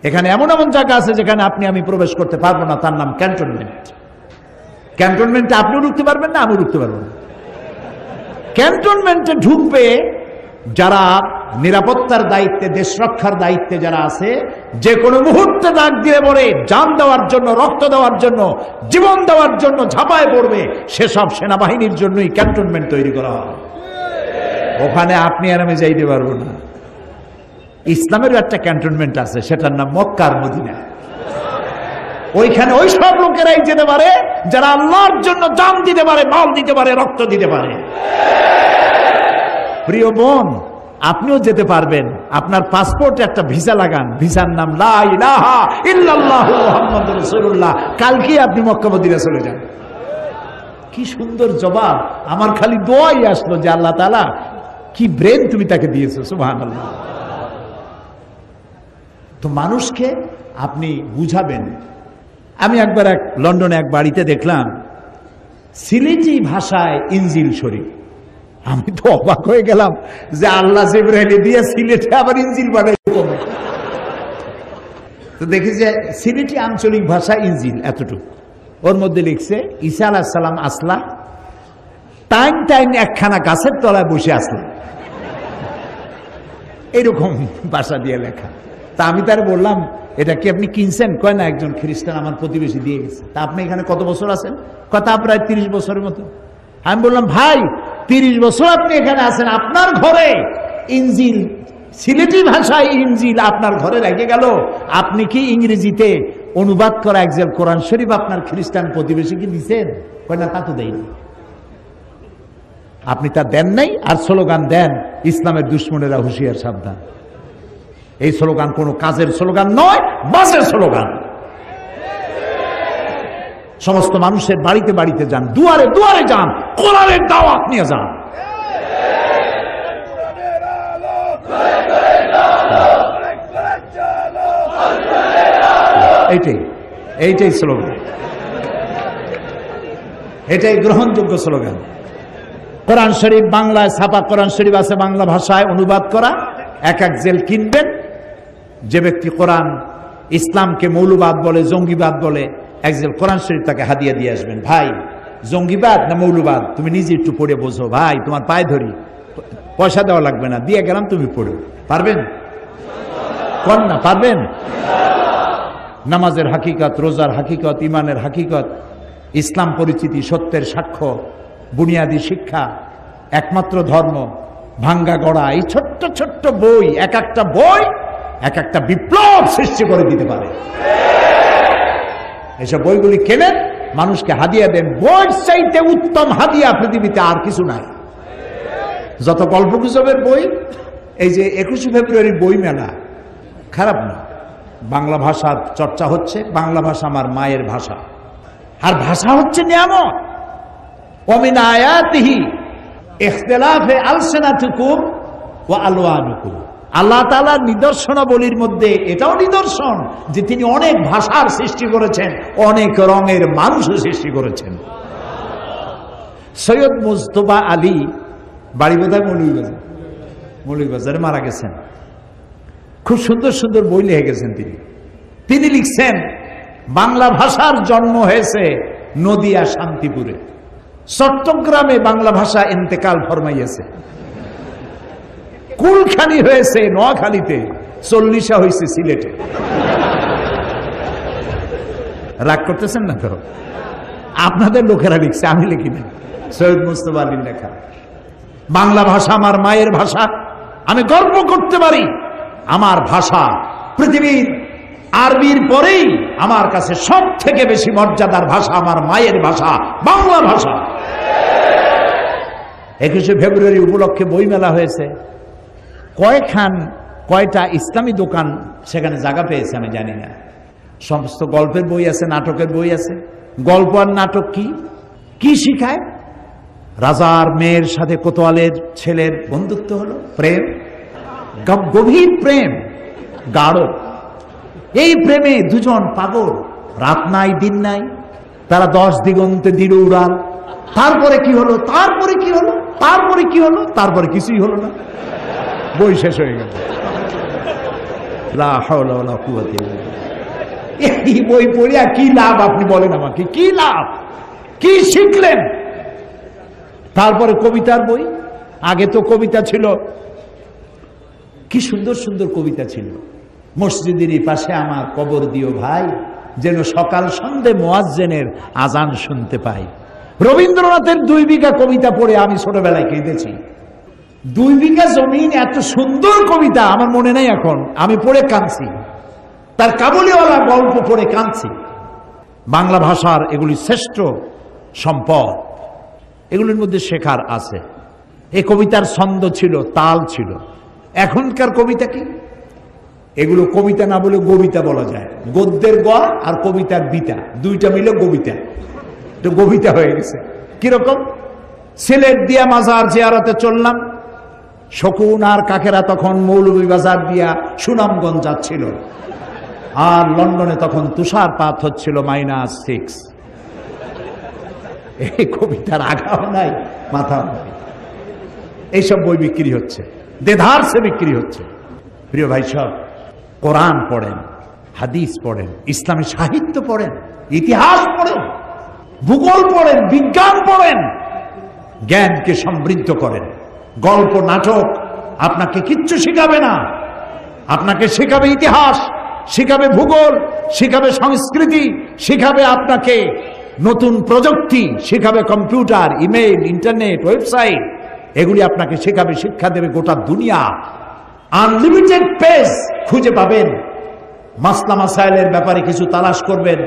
এখানে এমন এমন জায়গা আছে যেখানে আপনি আমি প্রবেশ করতে পারবো না, তার নাম ক্যান্টনমেন্ট। ক্যান্টনমেন্টে আপনিও ঢুকতে পারবেন না, আমিও ঢুকতে পারবো না। ক্যান্টনমেন্টে ঢুকবে যারা নিরাপত্তার দায়িত্বে, দেশ রক্ষার দায়িত্বে যারা আছে, যে কোনো মুহূর্তে ডাক দিয়ে বলে জান দেওয়ার জন্য, রক্ত দেওয়ার জন্য, জীবন দেওয়ার জন্য ঝাঁপায় পড়বে, সেসব সেনাবাহিনীর জন্যই ক্যান্টনমেন্ট তৈরি করা হয়। ওখানে আপনি আর আমি যাইতে পারবো না। ইসলামেরও একটা ক্যান্টনমেন্ট আছে, সেটার নাম মক্কা আর মদিনা। ওইখানে ওই সব লোকেরাই যেতে পারে যারা আল্লাহর জন্য জান দিতে পারে, মাল দিতে পারে, রক্ত দিতে পারে। প্রিয় বোন, আপনিও যেতে পারবেন। আপনার পাসপোর্টে একটা ভিসা লাগান, ভিসার নাম লা ইলাহা ইল্লাল্লাহু মুহাম্মাদুর রাসূলুল্লাহ। কালকে আপনি মক্কা মদিনা চলে যান। কি সুন্দর জবাব! আমার খালি দোয়াই আসলো যে আল্লাহ তাআলা কি ব্রেন তুমি তাকে দিয়েছো, সুবহানাল্লাহ। তো মানুষকে আপনি বুঝাবেন। আমি একবার লন্ডনে এক বাড়িতে দেখলাম সিলেটি ভাষায় ইনজিল শরীফ। আমি তো অবাক হয়ে গেলাম যে আল্লাহ জিবরাইল দিয়ে সিলেটে আবার ইনজিল বানাইছে। তো দেখি যে সিলেটি আঞ্চলিক ভাষা ইনজিল এতটুকু, ওর মধ্যে লিখছে ঈসা আলাইহিস সালাম আসলা, টাইম টাইম একখানা গাছের তলায় বসে আসলেন, এইরকম ভাষা দিয়ে লেখা। তা আমি তার বললাম, এটা কি আপনি কিনছেন? কয় না, একজন খ্রিস্টান আমার প্রতিবেশী দিয়ে গেছে। তা আপনি এখানে কত বছর আছেন? কথা প্রায় 30 বছরের মতো। আমি বললাম, ভাই 30 বছর আপনি এখানে আছেন, আপনার ঘরে ইনজিল, সিলেটি ভাষায় ইনজিল আপনার ঘরে রেখে গেল, আপনি কি ইংরেজিতে অনুবাদ করা একজন কোরআন শরীফ আপনার খ্রিস্টান প্রতিবেশীকে দিচ্ছেন? কয় না, তা তো দেয়নি। আপনি তা দেন নাই, আর স্লোগান দেন ইসলামের দুশ্মনেরা হুঁশিয়ার সাবধান। এই স্লোগান কোনো কাজের স্লোগান নয়, বাজের স্লোগান। সমস্ত মানুষের বাড়িতে বাড়িতে যান, দুয়ারে দুয়ারে যান, কোরআনের দাওয়াত নিয়ে যান। এইটাই স্লোগান, এটাই গ্রহণযোগ্য স্লোগান। কোরআন শরীফ বাংলায় ছাপা কোরআন শরীফ আছে, বাংলা ভাষায় অনুবাদ করা, এক জেল কিনবেন। যে ব্যক্তি কোরআন ইসলামকে মৌলবাদ বলে, জঙ্গিবাদ বলে, এক জেল কোরআন শরীফ তাকে হাদিয়া দিয়ে আসবেন। ভাই জঙ্গিবাদ না মৌলবাদ তুমি নিজে একটু পড়ে বোঝো, ভাই তোমার পায়ে ধরি, পয়সা দেওয়া লাগবে না, দিয়ে গেলাম, তুমি পড়ো। পারবেন? কোন না পারবেন? নামাজের হাকিকত, রোজার হাকিকত, ইমানের হাকিকত, ইসলাম পরিচিতি, সত্যের সাক্ষ্য, বুনিয়াদী শিক্ষা, একমাত্র ধর্ম, ভাঙ্গা গড়া, এই ছোট্ট ছোট্ট বই, এক একটা বই এক একটা বিপ্লব সৃষ্টি করে দিতে পারে। এসব বইগুলি কেনেন, মানুষকে হাদিয়া দেন। বই চাইতে উত্তম হাদিয়া পৃথিবীতে আর কিছু নাই। যত গল্প গুজবের বই, এই যে 21শে ফেব্রুয়ারি বই মেলা, খারাপ না, বাংলা ভাষার চর্চা হচ্ছে। বাংলা ভাষা আমার মায়ের ভাষা, আর ভাষা হচ্ছে নিয়ামত। ওমিন আয়াতিহি ইখতিলাফে আলসিনাতিকুম ওয়া আলওয়ানুকুম। আল্লাহ তাআলার নিদর্শনাবলীর মধ্যে এটাও নিদর্শন যে তিনি অনেক ভাষার সৃষ্টি করেছেন, অনেক রঙের মানুষও সৃষ্টি করেছেন। সৈয়দ মুজতবা আলী, বাড়ি বোধহয় মৌলভীবাজারে, মারা গেছেন। খুব সুন্দর সুন্দর বই লিখে গেছেন তিনি লিখছেন, বাংলা ভাষার জন্ম হয়েছে নদিয়া শান্তিপুরে, চট্টগ্রামে বাংলা ভাষা ইন্তেকাল ফরমাইয়াছে, কুলখানি হয়েছে নোয়াখালীতে, 40 হয়েছে সিলেটে। রাগ করতেছেন না তো? আপনাদের লোকেরা লিখছে, আমি লিখি না, সৈয়দ মুজতবা আলীর লেখা। বাংলা ভাষা আমার মায়ের ভাষা, আমি গর্ব করতে পারি আমার ভাষা পৃথিবীর আরবির পরেই আমার কাছে সব থেকে বেশি মর্যাদার ভাষা আমার মায়ের ভাষা, বাংলা ভাষা। 21শে ফেব্রুয়ারি উপলক্ষে বইমেলা হয়েছে, কয়েকখান কয়টা ইসলামী দোকান সেখানে জায়গা পেয়েছে আমি জানি না। সমস্ত গল্পের বই আছে, নাটকের বই আছে। গল্প আর নাটক কি কি শিখায়? রাজার মেয়ের সাথে কোতোয়ালের ছেলের বন্ধুত্ব হলো, প্রেম, গভীর প্রেম, গাঢ়। এই প্রেমে দুজন পাগল, রাত নাই দিন নাই, তারা 10 দিগন্তে দিল উড়াল। তারপরে কি হলো, তারপরে কি হলো, তারপরে কি হলো, তারপরে কিছুই হলো না, বই শেষ হয়ে গেল। লা হাওলা ওয়ালা কুওয়াতা ইল্লা বিল্লাহ। এই বই পড়িয়া কি লাভ আপনি বলেন আমাকে, কি লাভ, কি শিখলেন? তারপরে কবিতার বই। আগে তো কবিতা ছিল, কি সুন্দর সুন্দর কবিতা ছিল। মসজিদের পাশে আমার কবর দিও ভাই, যেন সকাল সন্ধ্যে মুয়াজ্জিনের আজান শুনতে পাই। রবীন্দ্রনাথের 2 বিঘা কবিতা পড়ে আমি ছোটবেলায় কেঁদেছি। 2 বিঘা জমিন, এত সুন্দর কবিতা আমার মনে নাই এখন, আমি পড়ে কাঁদছি। তার কাবুলিওয়ালা গল্প পড়ে কাঁদছি। বাংলা ভাষার এগুলি শ্রেষ্ঠ সম্পদ, এগুলির মধ্যে শেখার আছে। এই কবিতার ছন্দ ছিল, তাল ছিল। এখনকার কবিতা কি? এগুলো কবিতা না বলে কবিতা বলা যায়। গদ্যের গ আর কবিতার বিতা, দুইটা মিলে কবিতা, তো কবিতা হয়ে গেছে। কিরকম? সিলেট দিয়া মাজার জিয়ারতে চললাম, শকুন আর কাকেরা তখন মৌলভীবাজার দিয়া সুনামগঞ্জ যাচ্ছিল, আর লন্ডনে তখন তুষারপাত হচ্ছিল -6। এই কবিতার আগাও নাই, মাথাও নাই। এইসব বই বিক্রি হচ্ছে, দেধারসে বিক্রি হচ্ছে। প্রিয় ভাই সব, কোরআন পড়েন, হাদিস পড়েন, ইসলামী সাহিত্য পড়েন, ইতিহাস পড়েন, ভূগোল পড়েন, বিজ্ঞান পড়েন, জ্ঞানকে সমৃদ্ধ করেন। গল্প নাটক আপনাকে কিচ্ছু শিখাবে না। আপনাকে শেখাবে ইতিহাস, শিখাবে ভূগোল, শিখাবে সংস্কৃতি, শিখাবে আপনাকে নতুন প্রযুক্তি, শিখাবে কম্পিউটার, ইমেইল, ইন্টারনেট, ওয়েবসাইট। এগুলি আপনাকে শেখাবে, শিক্ষা দেবে গোটা দুনিয়া। আনলিমিটেড পেজ খুঁজে পাবেন। মাসলা মাসাইলের ব্যাপারে কিছু তালাশ করবেন,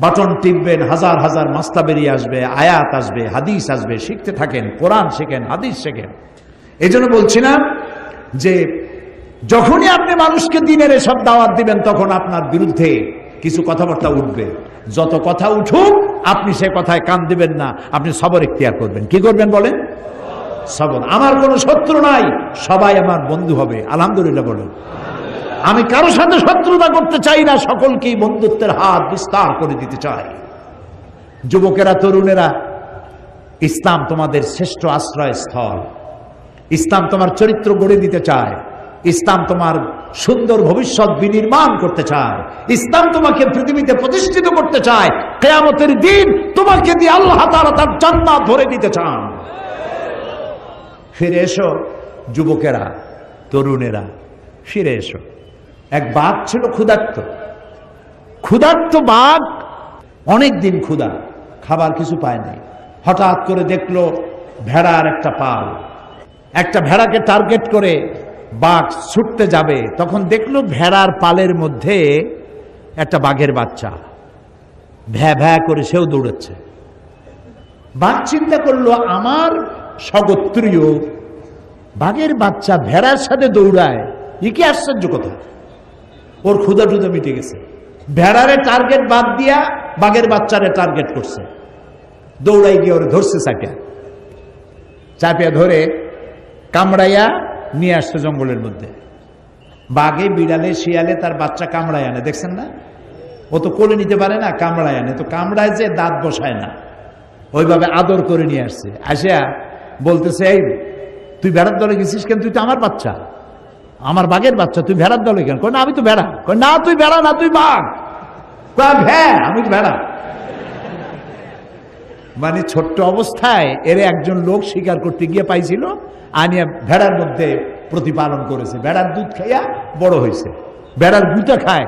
বাটন টিপবেন, হাজার হাজার মাসলা বেরিয়ে আসবে, আয়াত আসবে, হাদিস আসবে। শিখতে থাকেন, কোরআন শেখেন, হাদিস শেখেন। এই জন্য বলছিলাম যে যখনই আপনি মানুষকে দিনের এসব দাওয়াত দিবেন, তখন আপনার বিরুদ্ধে কিছু কথাবার্তা উঠবে। যত কথা উঠুক, আপনি সে কথায় কান দিবেন না, আপনি সবর ইখতিয়ার করবেন। কি করবেন বলেন? সবর। আমার কোনো শত্রু নাই, সবাই আমার বন্ধু হবে। আলহামদুলিল্লাহ বলেন। আমি কারোর সাথে শত্রুতা করতে চাই না, সকলকেই বন্ধুত্বের হাত বিস্তার করে দিতে চাই। যুবকেরা, তরুণেরা, ইসলাম তোমাদের শ্রেষ্ঠ আশ্রয়স্থল। ইসলাম তোমার চরিত্র গড়ে দিতে চায়। ইসলাম তোমার সুন্দর ভবিষ্যৎ বিনির্মাণ করতে চায়। ইসলাম তোমাকে পৃথিবীতে প্রতিষ্ঠিত করতে চায়। কিয়ামতের দিন তোমাকে দিয়ে আল্লাহ তাআলা তার জান্নাত ভরে দিতে চান। ফিরে এসো যুবকেরা, তরুণেরা, ফিরে এসো। এক বাঘ ছিল ক্ষুধার্ত। ক্ষুধার্ত বাঘ অনেক দিন ক্ষুধা, খাবার কিছু পায় নাই। হঠাৎ করে দেখলো ভেড়ার একটা পাল। একটা ভেড়াকে টার্গেট করে বাঘ ছুটতে যাবে, তখন দেখলো ভেড়ার পালের মধ্যে একটা বাঘের বাচ্চা ভ্যা ভ্যা করে সেও দৌড়াচ্ছে। বাঘ চিন্তা করলো, আমার স্বগোত্রীয় বাঘের বাচ্চা ভেড়ার সাথে দৌড়ায়, এ কি আশ্চর্য কথা। ওর ক্ষুধা টুধা মিটে গেছে। ভেড়ারে টার্গেট বাদ দিয়া বাঘের বাচ্চারে টার্গেট করছে। দৌড়াই গিয়ে ওরে ধরছে, চাপিয়া ধরে কামড়াইয়া নিয়ে আসছে জঙ্গলের মধ্যে। বাঘে, বিড়ালে, শিয়ালে তার বাচ্চা কামড়ায় আনে, দেখছেন না? ও তো কোলে নিতে পারে না, কামড়ায় আনে। তো কামড়ায় যে দাঁত বসায় না, ওইভাবে আদর করে নিয়ে আসছে। আসিয়া বলতেছে, এই তুই ভেড়ার দলে গেছিস কেন? তুই তো আমার বাচ্চা, আমার বাঘের বাচ্চা, তুই ভেড়ার দলে কেন? কয় না, আমি তো ভেড়া। কয় না, তুই ভেড়া না, তুই বাঘ। হ্যাঁ, আমি তো ভেড়া। মানে ছোট্ট অবস্থায় এর একজন লোক শিকার করতে গিয়ে পাইছিল, আনিয়া ভেড়ার মধ্যে প্রতিপালন করেছে। ভেড়ার দুধ খাইয়া বড় হয়েছে। ভেড়ার গুতা খায়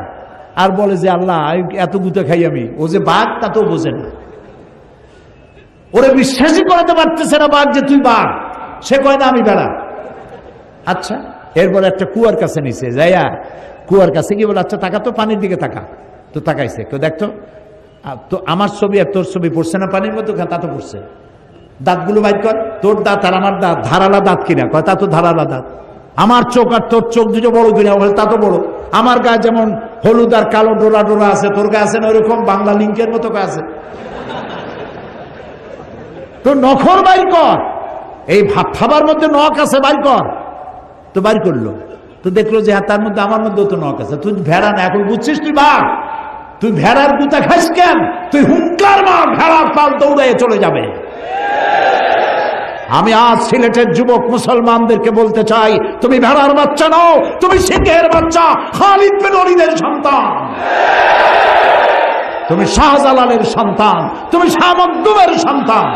আর বলে যে আল্লাহ, এত গুতা খাই আমি। ও যে বাঘ তা তো বোঝে না, ওরে বিশ্বাসই করাতে পারতেছে না বাঘ যে তুই বাঘ। সে কয় না, আমি ভেড়া। আচ্ছা, এরপর একটা কুয়ার কাছে নিছে, যাইয়া কুয়ার কাছে গিয়ে বলে, আচ্ছা টাকা তো, পানির দিকে তাকা। তো তাকাইছে, কেউ দেখতো তো আমার ছবি আর তোর ছবি পড়ছে না পানির মধ্যে? তা তো পড়ছে। দাঁতগুলো বাইর কর, তোর দাঁত আর আমার দাঁত ধারালা দাঁত কিনা? কয় তা তো ধারালা দাঁত। আমার চোখ আর তোর চোখ দুটো বড় কিনা, বলে তা তো বড়। আমার গায়ে যেমন হলুদ আর কালো ডোরা ডোরা আছে, তোর গায়ে আছে না ওইরকম বাংলা লিঙ্কের মতো আছে? তো নখর বাইর কর, এই ভাত খাবার মধ্যে নখ আছে, বাইর কর। তো বাইর করলো, তো দেখলো যে তার মধ্যে আমার মধ্যেও তো নখ আছে। তুই ভেড়া না, এখন বুঝছিস তুই বাঘ? তুই ভেড়ার গুতা খাইস কেন? তুই হুঙ্কার মার, ভেড়ার পাল দৌড়ে চলে যাবে। আমি আজ সিলেটের যুবক মুসলমানদেরকে বলতে চাই, তুমি ভেড়ার বাচ্চা নও, তুমি সিংহের বাচ্চা, খালিদ বিন ওলীদের সন্তান, তুমি শাহজালালের সন্তান, তুমি শাহ মখদুমের সন্তান।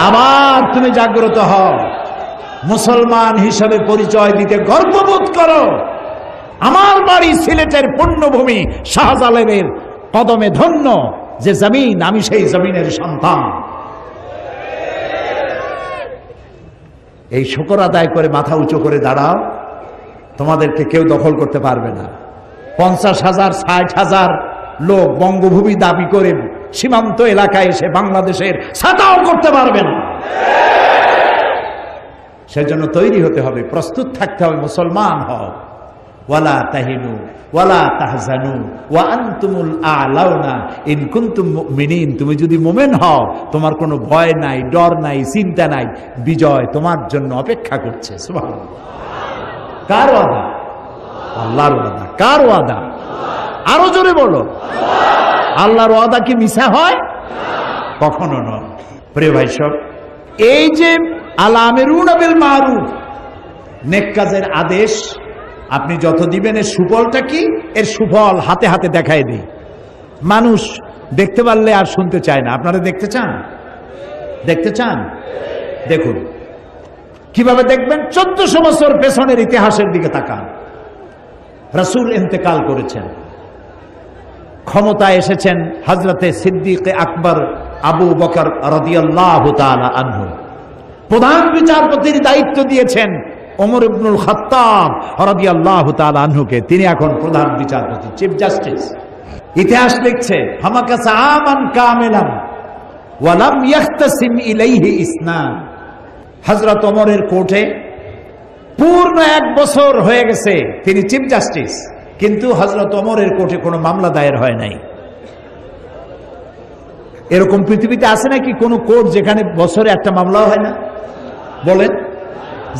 আবার তুমি জাগ্রত হও, মুসলমান হিসাবে পরিচয় দিতে গর্ববোধ করো। আমার বাড়ি সিলেটের পুণ্যভূমি, শাহজালালের কদমে ধন্য যে জমিন, আমি সেই জমিনের সন্তান। এই শুকর আদায় করে মাথা উঁচু করে দাঁড়াও, তোমাদেরকে কেউ দখল করতে পারবে না। 50,000 60,000 লোক বঙ্গভূমি দাবি করে সীমান্ত এলাকায় এসে বাংলাদেশের ছাতাও করতে পারবে না। সেজন্য তৈরি হতে হবে, প্রস্তুত থাকতে হবে। মুসলমান হও, ওয়ালা তাহিনু ওয়ালা তাহজানু ওয়া আনতুমুল আ'লাউনা ইন কুনতুম মুমিনিন। তুমি যদি মুমিন হও, তোমার কোনো ভয় নাই, ডর নাই, চিন্তা নাই, বিজয় তোমার জন্য অপেক্ষা করছে। সুবহানাল্লাহ। কার ওয়াদা? আল্লাহর ওয়াদা। কার ওয়াদা? আরো জোরে বলো। আল্লাহর ওয়াদা কি মিছা হয়? কখনো নয়। প্রিয় ভাই সব, এই যে আল-আমিরুনা বিল মারুফ, নেক কাজের আদেশ আপনি যত দিবেন, এর সুফলটা কি? এর সুফল হাতে হাতে দেখায় দিই। মানুষ দেখতে পারলে আর শুনতে চায় না। আপনারা দেখতে চান? দেখতে চান? দেখুন কিভাবে দেখবেন। 1400 বছর পেছনের ইতিহাসের দিকে তাকান। রাসূল ইন্তেকাল করেছেন, ক্ষমতায় এসেছেন হযরতে সিদ্দিক আকবর আবু বকর রাদিয়াল্লাহু তাআলা আনহু। প্রধান বিচারপতির দায়িত্ব দিয়েছেন ওমর ইবনুল খাত্তাব রাদিয়াল্লাহু তাআলা আনহুকে। তিনি এখন প্রধান বিচারপতি, চিফ জাস্টিস। ইতিহাস লিখছে হামাকাসা আমান কামিলান ওয়া লাম ইয়াখতাসিম ইলাইহি ইসনান। হযরত ওমরের কোর্টে পূর্ণ 1 বছর হয়ে গেছে, তিনি চিফ জাস্টিস, কিন্তু হযরত ওমরের কোর্টে কোনো মামলা দায়ের হয় নাই। এরকম পৃথিবীতে আছে নাকি কোনো কোর্ট যেখানে বছরে একটা মামলাও হয় না? বলেন।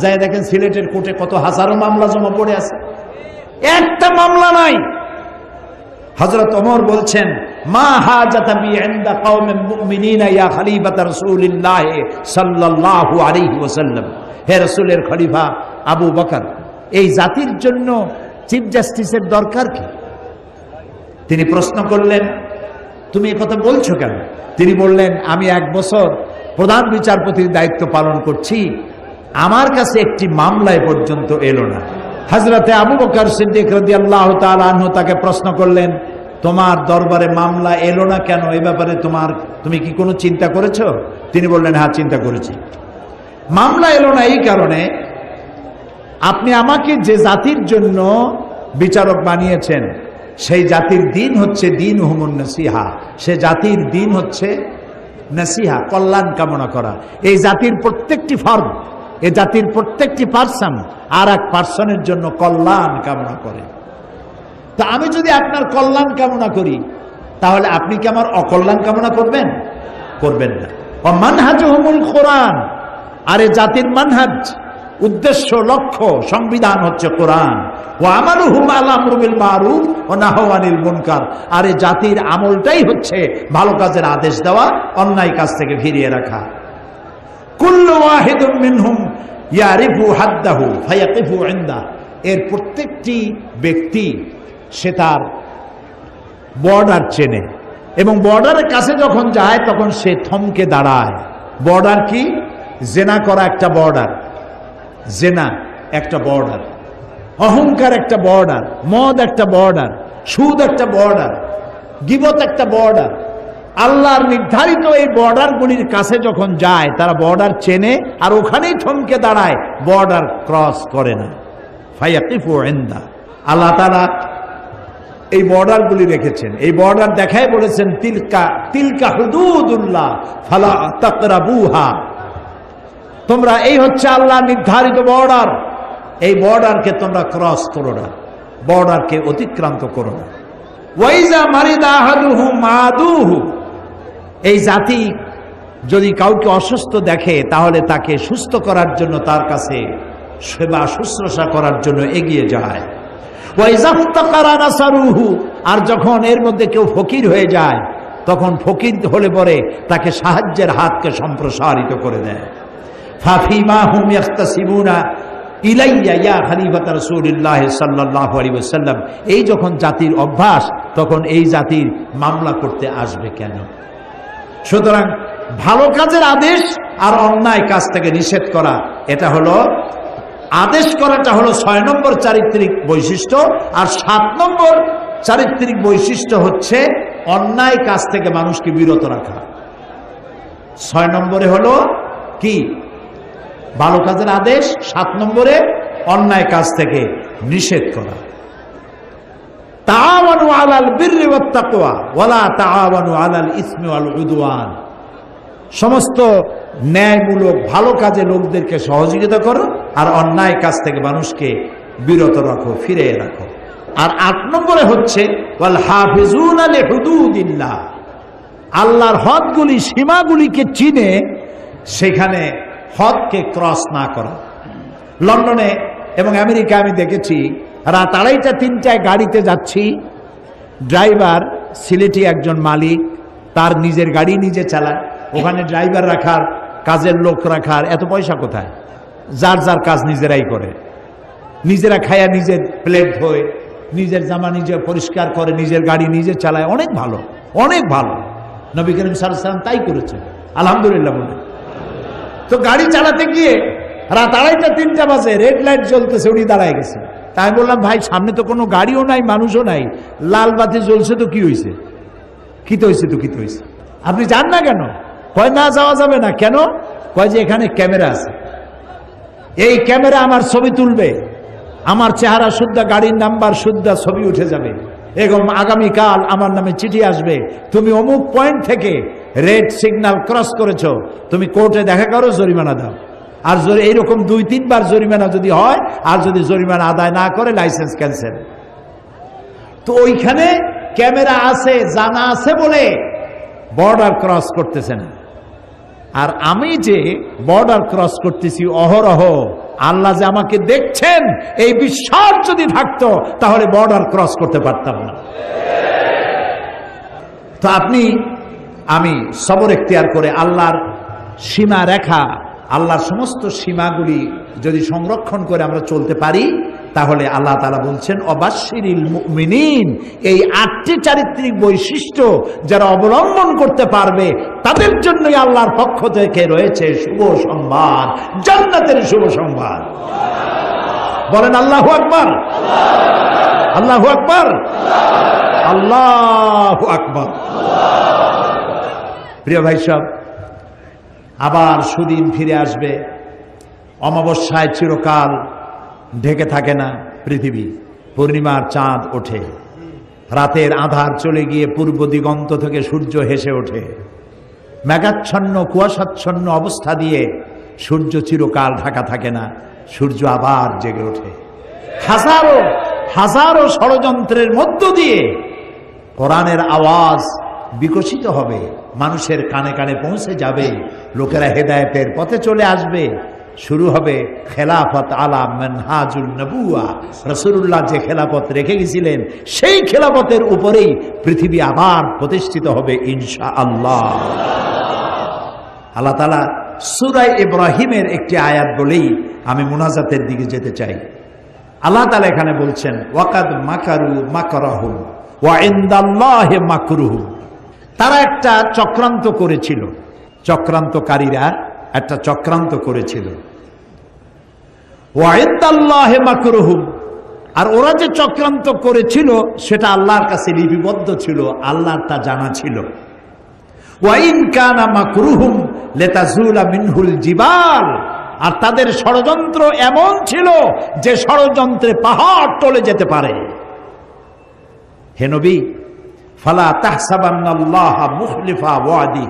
যাই দেখেন সিলেটের কোর্টে কত হাজারো মামলা জমা পড়ে আছে, একটা মামলা নাই। হযরত ওমর বলছেন, মা হাজাতা বি ইনদা কওমিন মুমিনিনা ইয়া খলিফাত রাসূলিল্লাহ সাল্লাল্লাহু আলাইহি ওয়াসাল্লাম। হে রাসূলের খলিফা আবু বকর, এই জাতির জন্য চিফ জাস্টিসের দরকার কি? তিনি প্রশ্ন করলেন, তুমি এই কথা বলছো কেন? তিনি বললেন, আমি 1 বছর প্রধান বিচারপতির দায়িত্ব পালন করছি, আমার কাছে একটি মামলায় পর্যন্ত এলো না। হযরতে আবু বকর সিদ্দিক রাদিয়াল্লাহু তাআলা আনহু তাকে প্রশ্ন করলেন, তোমার দরবারে মামলা এলো না কেন? এই ব্যাপারে তুমি কি কোনো চিন্তা করেছো? তিনি বললেন, হ্যাঁ চিন্তা করেছি। মামলা এলো না এই কারণে, আপনি আমাকে যে জাতির জন্য বিচারক বানিয়েছেন, সেই জাতির দিন হচ্ছে দিন হুমুন নসিহা। সে জাতির দিন হচ্ছে নসিহা, কল্যাণ কামনা করা। এই জাতির প্রত্যেকটি ফর্ম, এই জাতির প্রত্যেকটি পার্সন আর এক পার্সনের জন্য কল্যাণ কামনা করে। তা আমি যদি আপনার কল্যাণ কামনা করি, তাহলে আপনি কি আমার অকল্যাণ কামনা করবেন? করবেন না। ও মানহাজুহুমুল কোরআন, আর এই জাতির মানহাজ, উদ্দেশ্য, লক্ষ্য, সংবিধান হচ্ছে কোরআন। ও আমালুহুম আল আমরু বিল মারুফ ওয়া নাহয়ু আনিল মুনকার, আর এই জাতির আমলটাই হচ্ছে ভালো কাজের আদেশ দেওয়া, অন্যায় কাজ থেকে ফিরিয়ে রাখা। কুল্লু ওয়াহিদুম মিনহুম ইয়ারিফু হাদ্দাহু ফায়াকিফু ইনদা, এর প্রত্যেকটি ব্যক্তি সে তার বর্ডার চেনে, এবং বর্ডারের কাছে যখন যায় তখন সে থমকে দাঁড়ায়। বর্ডার কি? জেনা করা একটা বর্ডার, জেনা একটা বর্ডার, অহংকার একটা বর্ডার, মদ একটা বর্ডার, সুদ একটা বর্ডার, গীবত একটা বর্ডার। আল্লাহর নির্ধারিত এই বর্ডারগুলির কাছে যখন যায়, তারা বর্ডার চেনে আর ওখানেই থমকে দাঁড়ায়, বর্ডার ক্রস করে না। ফায়াকিফু ইনদা, আল্লাহ তাআলা এই বর্ডারগুলি রেখেছেন। এই বর্ডার দেখায় বলেছেন তিলকা তিলকা হুদুদুল্লাহ ফালা তাকরাবুহা, তোমরা এই হচ্ছে আল্লাহ নির্ধারিত বর্ডার, এই বর্ডারকে তোমরা ক্রস করো না, বর্ডারকে অতিক্রান্ত করো না। ওয়াইজা মারিদা আহাদুহু মাদুহু, এই জাতি যদি কাউকে অসুস্থ দেখে তাহলে তাকে সুস্থ করার জন্য তার কাছে সেবা শুশ্রূষা করার জন্য এগিয়ে যায়। ওয়াইজাফতাকারা নাসারুহু, আর যখন এর মধ্যে কেউ ফকির হয়ে যায় তখন ফকির হলে পরে তাকে সাহায্যের হাতকে সম্প্রসারিত করে দেয়। ফাফিমা হুম ইয়াখতাসিমুনা ইলাইয়া ইয়া খলিফাত রাসূলুল্লাহ সাল্লাল্লাহু আলাইহি ওয়াসাল্লাম, এই যখন জাতির অভ্যাস তখন এই জাতির মামলা করতে আসবে কেন? সুতরাং ভালো কাজের আদেশ আর অন্যায় কাজ থেকে নিষেধ করা, এটা হলো আদেশ করাটা হলো 6 নম্বর চারিত্রিক বৈশিষ্ট্য, আর 7 নম্বর চারিত্রিক বৈশিষ্ট্য হচ্ছে অন্যায় কাজ থেকে মানুষকে বিরত রাখা। 6 নম্বরে হলো কি? ভালো কাজের আদেশ, 7 নম্বরে অন্যায় কাজ থেকে নিষেধ করা। তাআওয়ানু আলাল বিররি ওয়াত তাকওয়া ওয়ালা তাআওয়ানু আলাল ইসমি ওয়াল উদওয়ান, সমস্ত ন্যায়মূলক ভালো কাজে লোকদেরকে সহযোগিতা করো আর অন্যায় কাজ থেকে মানুষকে বিরত রাখো, ফিরে রাখো। আর 8 নম্বরে হচ্ছে ওয়াল হাফিজুনা লিহুদুদিল্লাহ, আল্লাহর হদগুলি সীমাগুলিকে চিনে সেখানে হদকে ক্রস না করা। লন্ডনে এবং আমেরিকা আমি দেখেছি রাত 2:30-3টায় গাড়িতে যাচ্ছি, ড্রাইভার সিলেটি একজন মালিক, তার নিজের গাড়ি নিজে চালায়, ওখানে ড্রাইভার রাখার, কাজের লোক রাখার এত পয়সা কোথায়? যার যার কাজ নিজেরাই করে, নিজেরা খায়া নিজের প্লেট ধোয়, নিজের জামা নিজে পরিষ্কার করে, নিজের গাড়ি নিজে চালায়, অনেক ভালো, অনেক ভালো। নবী করিম সাল্লাল্লাহু আলাইহি ওয়াসাল্লাম তাই করেছেন, আলহামদুলিল্লাহ বলে। তো গাড়ি চালাতে গিয়ে রাত 2:30-3টা বাজে, রেড লাইট জ্বলতেছে, উনি দাঁড়ায় গেছে। তাই বললাম, ভাই সামনে তো কোনো গাড়িও নাই, মানুষও নাই, লাল বাতি জ্বলছে তো কি হয়েছে? কি তো হয়েছে? তো কি তো হয়েছে? আপনি যান না কেন? কয় না যাওয়া যাবে না। কেন? কয় যে এখানে ক্যামেরা আছে, এই ক্যামেরা আমার ছবি তুলবে, আমার চেহারা শুদ্ধ, গাড়ির নাম্বার শুদ্ধ, ছবি উঠে যাবে, এবং আগামীকাল আমার নামে চিঠি আসবে, তুমি অমুক পয়েন্ট থেকে রেড সিগন্যাল ক্রস করেছো, তুমি কোর্টে দেখা করো, জরিমানা দাও। আর এইরকম 2-3 বার জরিমানা যদি হয়, আর যদি জরিমানা আদায় না করে লাইসেন্স ক্যান্সেল। তো ওইখানে ক্যামেরা আছে, জানা আছে বলে বর্ডার ক্রস করতেছে না। আর আমি যে বর্ডার ক্রস করতেছি অহরহ, আল্লাহ যে আমাকে দেখছেন এই বিশ্বাস যদি থাকতো তাহলে বর্ডার ক্রস করতে পারতাম না। তো আমি সবর এখতিয়ার করে আল্লাহর সীমা রেখা, আল্লাহর সমস্ত সীমাগুলি যদি সংরক্ষণ করে আমরা চলতে পারি, তাহলে আল্লাহ তাআলা বলছেন অবাশশিরিল মুমিনিন, এই 8টি চারিত্রিক বৈশিষ্ট্য যারা অবলম্বন করতে পারবে তাদের জন্যই আল্লাহর পক্ষ থেকে রয়েছে শুভ সংবাদ, জান্নাতের শুভ সংবাদ। বলেন আল্লাহু আকবার, আল্লাহু আকবার, আল্লাহু আকবার। প্রিয় ভাই সব, আবার সুদিন ফিরে আসবে। অমাবস্যায় চিরকাল ঢেকে থাকে না পৃথিবী, পূর্ণিমার চাঁদ ওঠে, রাতের আধার চলে গিয়ে পূর্ব দিগন্ত থেকে সূর্য হেসে ওঠে। মেঘাচ্ছন্ন কুয়াশাচ্ছন্ন অবস্থা দিয়ে সূর্য চিরকাল ঢাকা থাকে না, সূর্য আবার জেগে ওঠে। হাজারো হাজারো ষড়যন্ত্রের মধ্য দিয়ে কোরআনের আওয়াজ বিকশিত হবে, মানুষের কানে কানে পৌঁছে যাবে, লোকেরা হেদায়েতের পথে চলে আসবে। শুরু হবে খেলাফত আলা মানহাজুল নবুয়া, রাসূলুল্লাহ যে খেলাফত রেখে গেছিলেন সেই খেলাফতের উপরেই পৃথিবী আবার প্রতিষ্ঠিত হবে ইনশাআল্লাহ। আল্লাহ তাআলা সূরা ইব্রাহিমের একটি আয়াত বলেই আমি মুনাজাতের দিকে যেতে চাই। আল্লাহ তাআলা এখানে বলছেন ওয়াকাদ মাকারু মাকরাহুম ওয়া ইনদাল্লাহি মাকরুহুম, তারা একটা চক্রান্ত করেছিল, চক্রান্তকারীরা একটা চক্রান্ত করেছিল। ওয়া ইনদাল্লাহি মাকরুহুম, আর ওরা যে চক্রান্ত করেছিল সেটা আল্লাহর কাছে লিপিবদ্ধ ছিল, আল্লাহর তা জানা ছিল। ওয়া ইন কানা মাকরুহুম লিতাজুলা মিনহুল জিবাল, আর তাদের ষড়যন্ত্র এমন ছিল যে ষড়যন্ত্রে পাহাড় টলে যেতে পারে। হে নবী, ফালা তাহসাবান্নাল্লাহ মুখলিফা ওয়াদি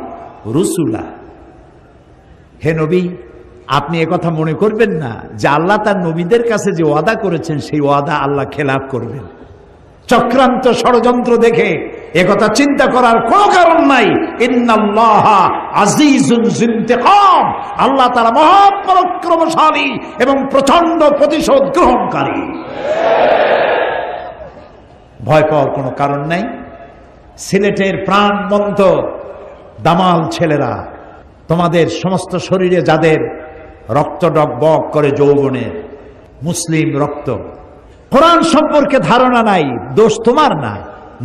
রুসুলা, হে নবী আপনি একথা মনে করবেন না যে আল্লাহ তার নবীদের কাছে যে ওয়াদা করেছেন সেই ওয়াদা আল্লাহ খেলাফ করবেন। চক্রান্ত ষড়যন্ত্র দেখে একথা চিন্তা করার কোনো কারণ নাই। ইন্নাল্লাহা আজিজুন যুনতিকাম, আল্লাহ তাআলা মহাপরাক্রমশালী এবং প্রচন্ড প্রতিশোধ গ্রহণকারী। ভয় পাওয়ার কোনো কারণ নাই। সিলেটের প্রাণবন্ত দামাল ছেলেরা, তোমাদের সমস্ত শরীরে যাদের রক্ত ডগবগ করে যৌবনের মুসলিম রক্ত, কোরআন সম্পর্কে ধারণা নাই, দোষ তোমার না,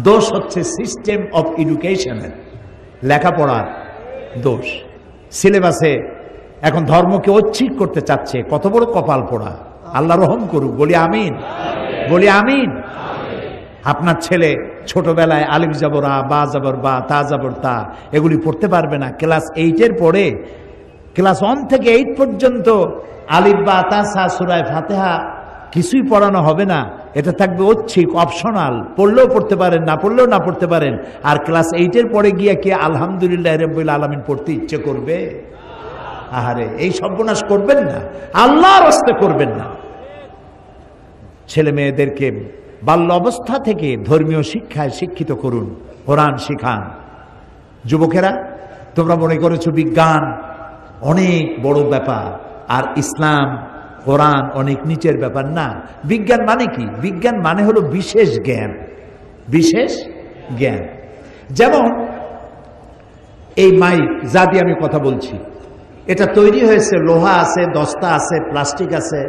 দোষ হচ্ছে সিস্টেম অফ এডুকেশনের, লেখাপড়ার দোষ। সিলেবাসে এখন ধর্মকে ঐচ্ছিক করতে চাচ্ছে, কত বড় কপাল পোড়া। আল্লাহ রহম করুক, বলি আমিন, বলি আমিন। আপনার ছেলে ছোটবেলায় আলিফ যাবর আ, বা যাবর বা, তা যাবর তা এগুলি পড়তে পারবে না। ক্লাস 8-এর পরে ক্লাস 1 থেকে 8 পর্যন্ত আলিফ বা তা সা সূরা ফাতিহা কিছুই পড়ানো হবে না। এটা থাকবে ঐচ্ছিক, অপশনাল, পড়লেও পড়তে পারেন, না পড়লেও না পড়তে পারেন। আর ক্লাস 8-এর পরে গিয়ে কি আলহামদুলিল্লাহ রাব্বিল আলামিন পড়তে ইচ্ছে করবে? আহারে, এই সর্বনাশ করবেন না, আল্লাহর রাস্তায় করবেন না। ছেলে মেয়েদেরকে বাল্য অবস্থা থেকে ধর্মীয় শিক্ষায় শিক্ষিত করুন, কোরআন শিখান। যুবকেরা, তোমরা মনে করেছো বিজ্ঞান অনেক বড় ব্যাপার আর ইসলাম কোরআন অনেক নিচের ব্যাপার। না, বিজ্ঞান মানে কি? বিজ্ঞান মানে হলো বিশেষ জ্ঞান, বিশেষ জ্ঞান। যেমন এই মাইক যা দিয়ে আমি কথা বলছি, এটা তৈরি হয়েছে, লোহা আছে, দস্তা আছে, প্লাস্টিক আছে,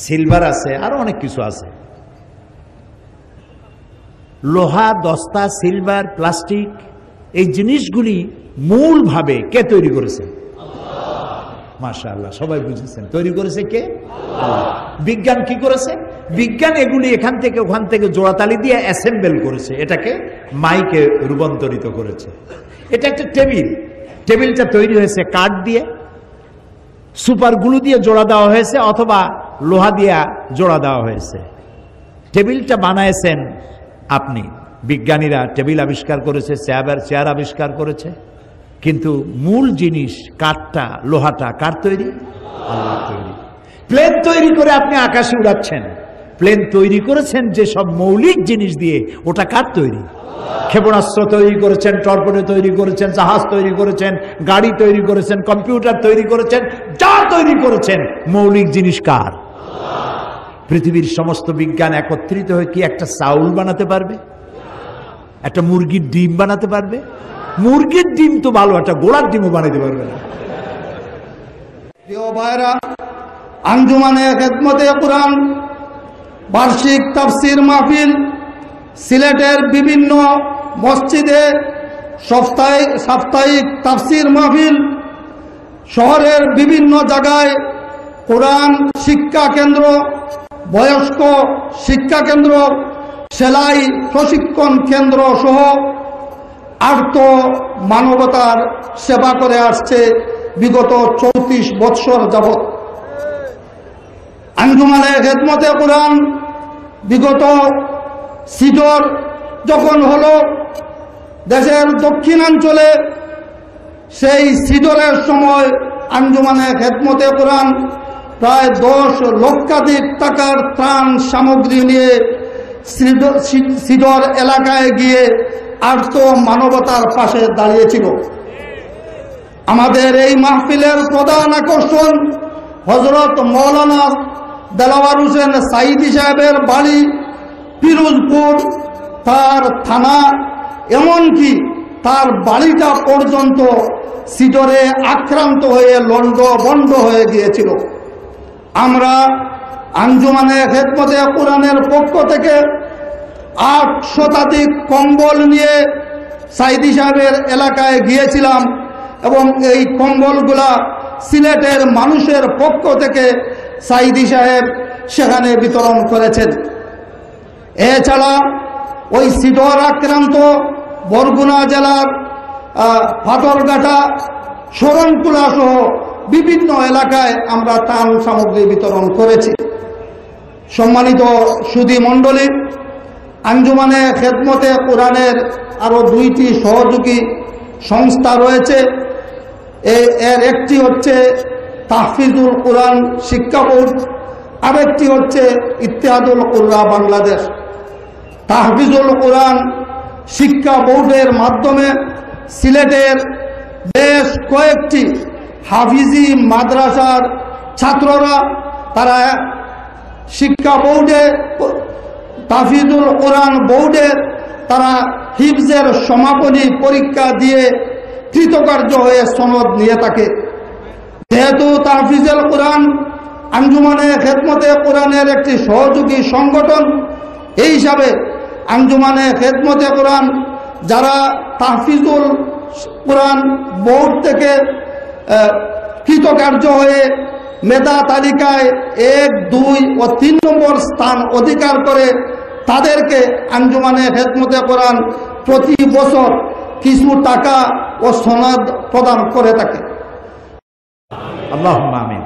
সিলভার আছে, আরো অনেক কিছু আছে। লোহা, দস্তা, সিলভার, প্লাস্টিক, এই জিনিসগুলি মূলভাবে কে তৈরি করেছে? মাশাআল্লাহ, সবাই বুঝেছেন। তৈরি করেছে কে? আল্লাহ। বিজ্ঞান কি করেছে? বিজ্ঞান এগুলি এখান থেকে ওখান থেকে জোড়াতালি দিয়ে অ্যাসেম্বল করেছে, এটাকে মাইকে রূপান্তরিত করেছে। এটা একটা টেবিল, টেবিলটা তৈরি হয়েছে কাঠ দিয়ে, সুপার গ্লু দিয়ে জোড়া দেওয়া হয়েছে অথবা লোহা দিয়ে জোড়া দেওয়া হয়েছে। টেবিলটা বানাইছেন আপনি, বিজ্ঞানীরা টেবিল আবিষ্কার করেছে, চেয়ার আবিষ্কার করেছে, কিন্তু মূল জিনিস কাঠটা, লোহাটা কার তৈরি? আল্লাহ তৈরি। প্লেন তৈরি করে আপনি আকাশে উড়াচ্ছেন, প্লেন তৈরি করেছেন যে সব মৌলিক জিনিস দিয়ে, ওটা কার তৈরি? ক্ষেপণাস্ত্র তৈরি করেছেন, টর্পেডো তৈরি করেছেন, জাহাজ তৈরি করেছেন, গাড়ি তৈরি করেছেন, কম্পিউটার তৈরি করেছেন, যা তৈরি করেছেন মৌলিক জিনিস কার? পৃথিবীর সমস্ত বিজ্ঞান একত্রিত হয়ে কি একটা চাউল বানাতে পারবে? একটা মুরগির ডিম বানাতে পারবে? মুরগির ডিম তো ভালো, একটা গোড়ার ডিমও বানাতে পারবে না। প্রিয় ভাইরা, আঞ্জুমানে খেদমতে কুরআন বার্ষিক তাফসীর মাহফিল সিলেটের বিভিন্ন মসজিদে, সাপ্তাহিক তাফসীর মাহফিল, শহরের বিভিন্ন জায়গায় কোরআন শিক্ষা কেন্দ্র, বয়স্ক শিক্ষা কেন্দ্র, সেলাই প্রশিক্ষণ কেন্দ্র সহ আর্ত মানবতার সেবা করে আসছে বিগত 34 বৎসর যাবৎ। আঞ্জুমানে খেদমতে কুরআন বিগত সিডর যখন হলো দেশের দক্ষিণাঞ্চলে, সেই সিডরের সময় আঞ্জুমানে খেদমতে কুরআন প্রায় 10 লক্ষাধিক টাকার ত্রাণ সামগ্রী নিয়ে সিডর এলাকায় গিয়ে আর্ত মানবতার পাশে দাঁড়িয়েছিল। আমাদের এই মাহফিলের প্রধান আকর্ষণ হযরত মৌলানা দেলাওয়ার হোসেন সাঈদী সাহেবের বাড়ি পিরোজপুর, তার থানা, এমনকি তার বাড়িটা পর্যন্ত সিডরে আক্রান্ত হয়ে লন্ডভন্ড হয়ে গিয়েছিল। আমরা আঞ্জুমানে খেদমতে কুরআনের পক্ষ থেকে 8 শতাধিক কম্বল নিয়ে সাঈদী সাহেবের এলাকায় গিয়েছিলাম এবং এই কম্বলগুলা সিলেটের মানুষের পক্ষ থেকে সাঈদী সাহেব সেখানে বিতরণ করেছেন। এছাড়া ওই সিডর আক্রান্ত বরগুনা জেলার পাথরঘাটা, শরণকুলা সহ বিভিন্ন এলাকায় আমরা ত্রাণ সামগ্রী বিতরণ করেছি। সম্মানিত সুধী মণ্ডলী, আঞ্জুমানে খেদমতে কোরআনের আরো 2টি সহযোগী সংস্থা রয়েছে। এর একটি হচ্ছে তাহফিজুল কোরআন শিক্ষা বোর্ড, আরেকটি হচ্ছে ইত্তেহাদুল কুররা বাংলাদেশ। তাহফিজুল কোরআন শিক্ষা বোর্ডের মাধ্যমে সিলেটের বেশ কয়েকটি হাফিজি মাদ্রাসার ছাত্ররা তারা শিক্ষা বোর্ডে, তাহফিজুল কোরআন বোর্ডের তারা হিফজের সমাপনী পরীক্ষা দিয়ে কৃতকার্য হয়ে সনদ নিয়ে থাকে। যেহেতু তাহফিজুল কোরআন আঞ্জুমানে খেদমতে কোরআনের একটি সহযোগী সংগঠন, এই হিসাবে আঞ্জুমানে খেদমতে কোরআন যারা তাহফিজুল কোরআন বোর্ড থেকে কৃতকার্য হয়ে মেধা তালিকায় 1, 2 ও 3 নম্বর স্থান অধিকার করে, তাদেরকে আঞ্জুমানে খেদমতে কোরআন প্রতি বছর কিছু টাকা ও সনদ প্রদান করে থাকে। আল্লাহুম্মা আমিন।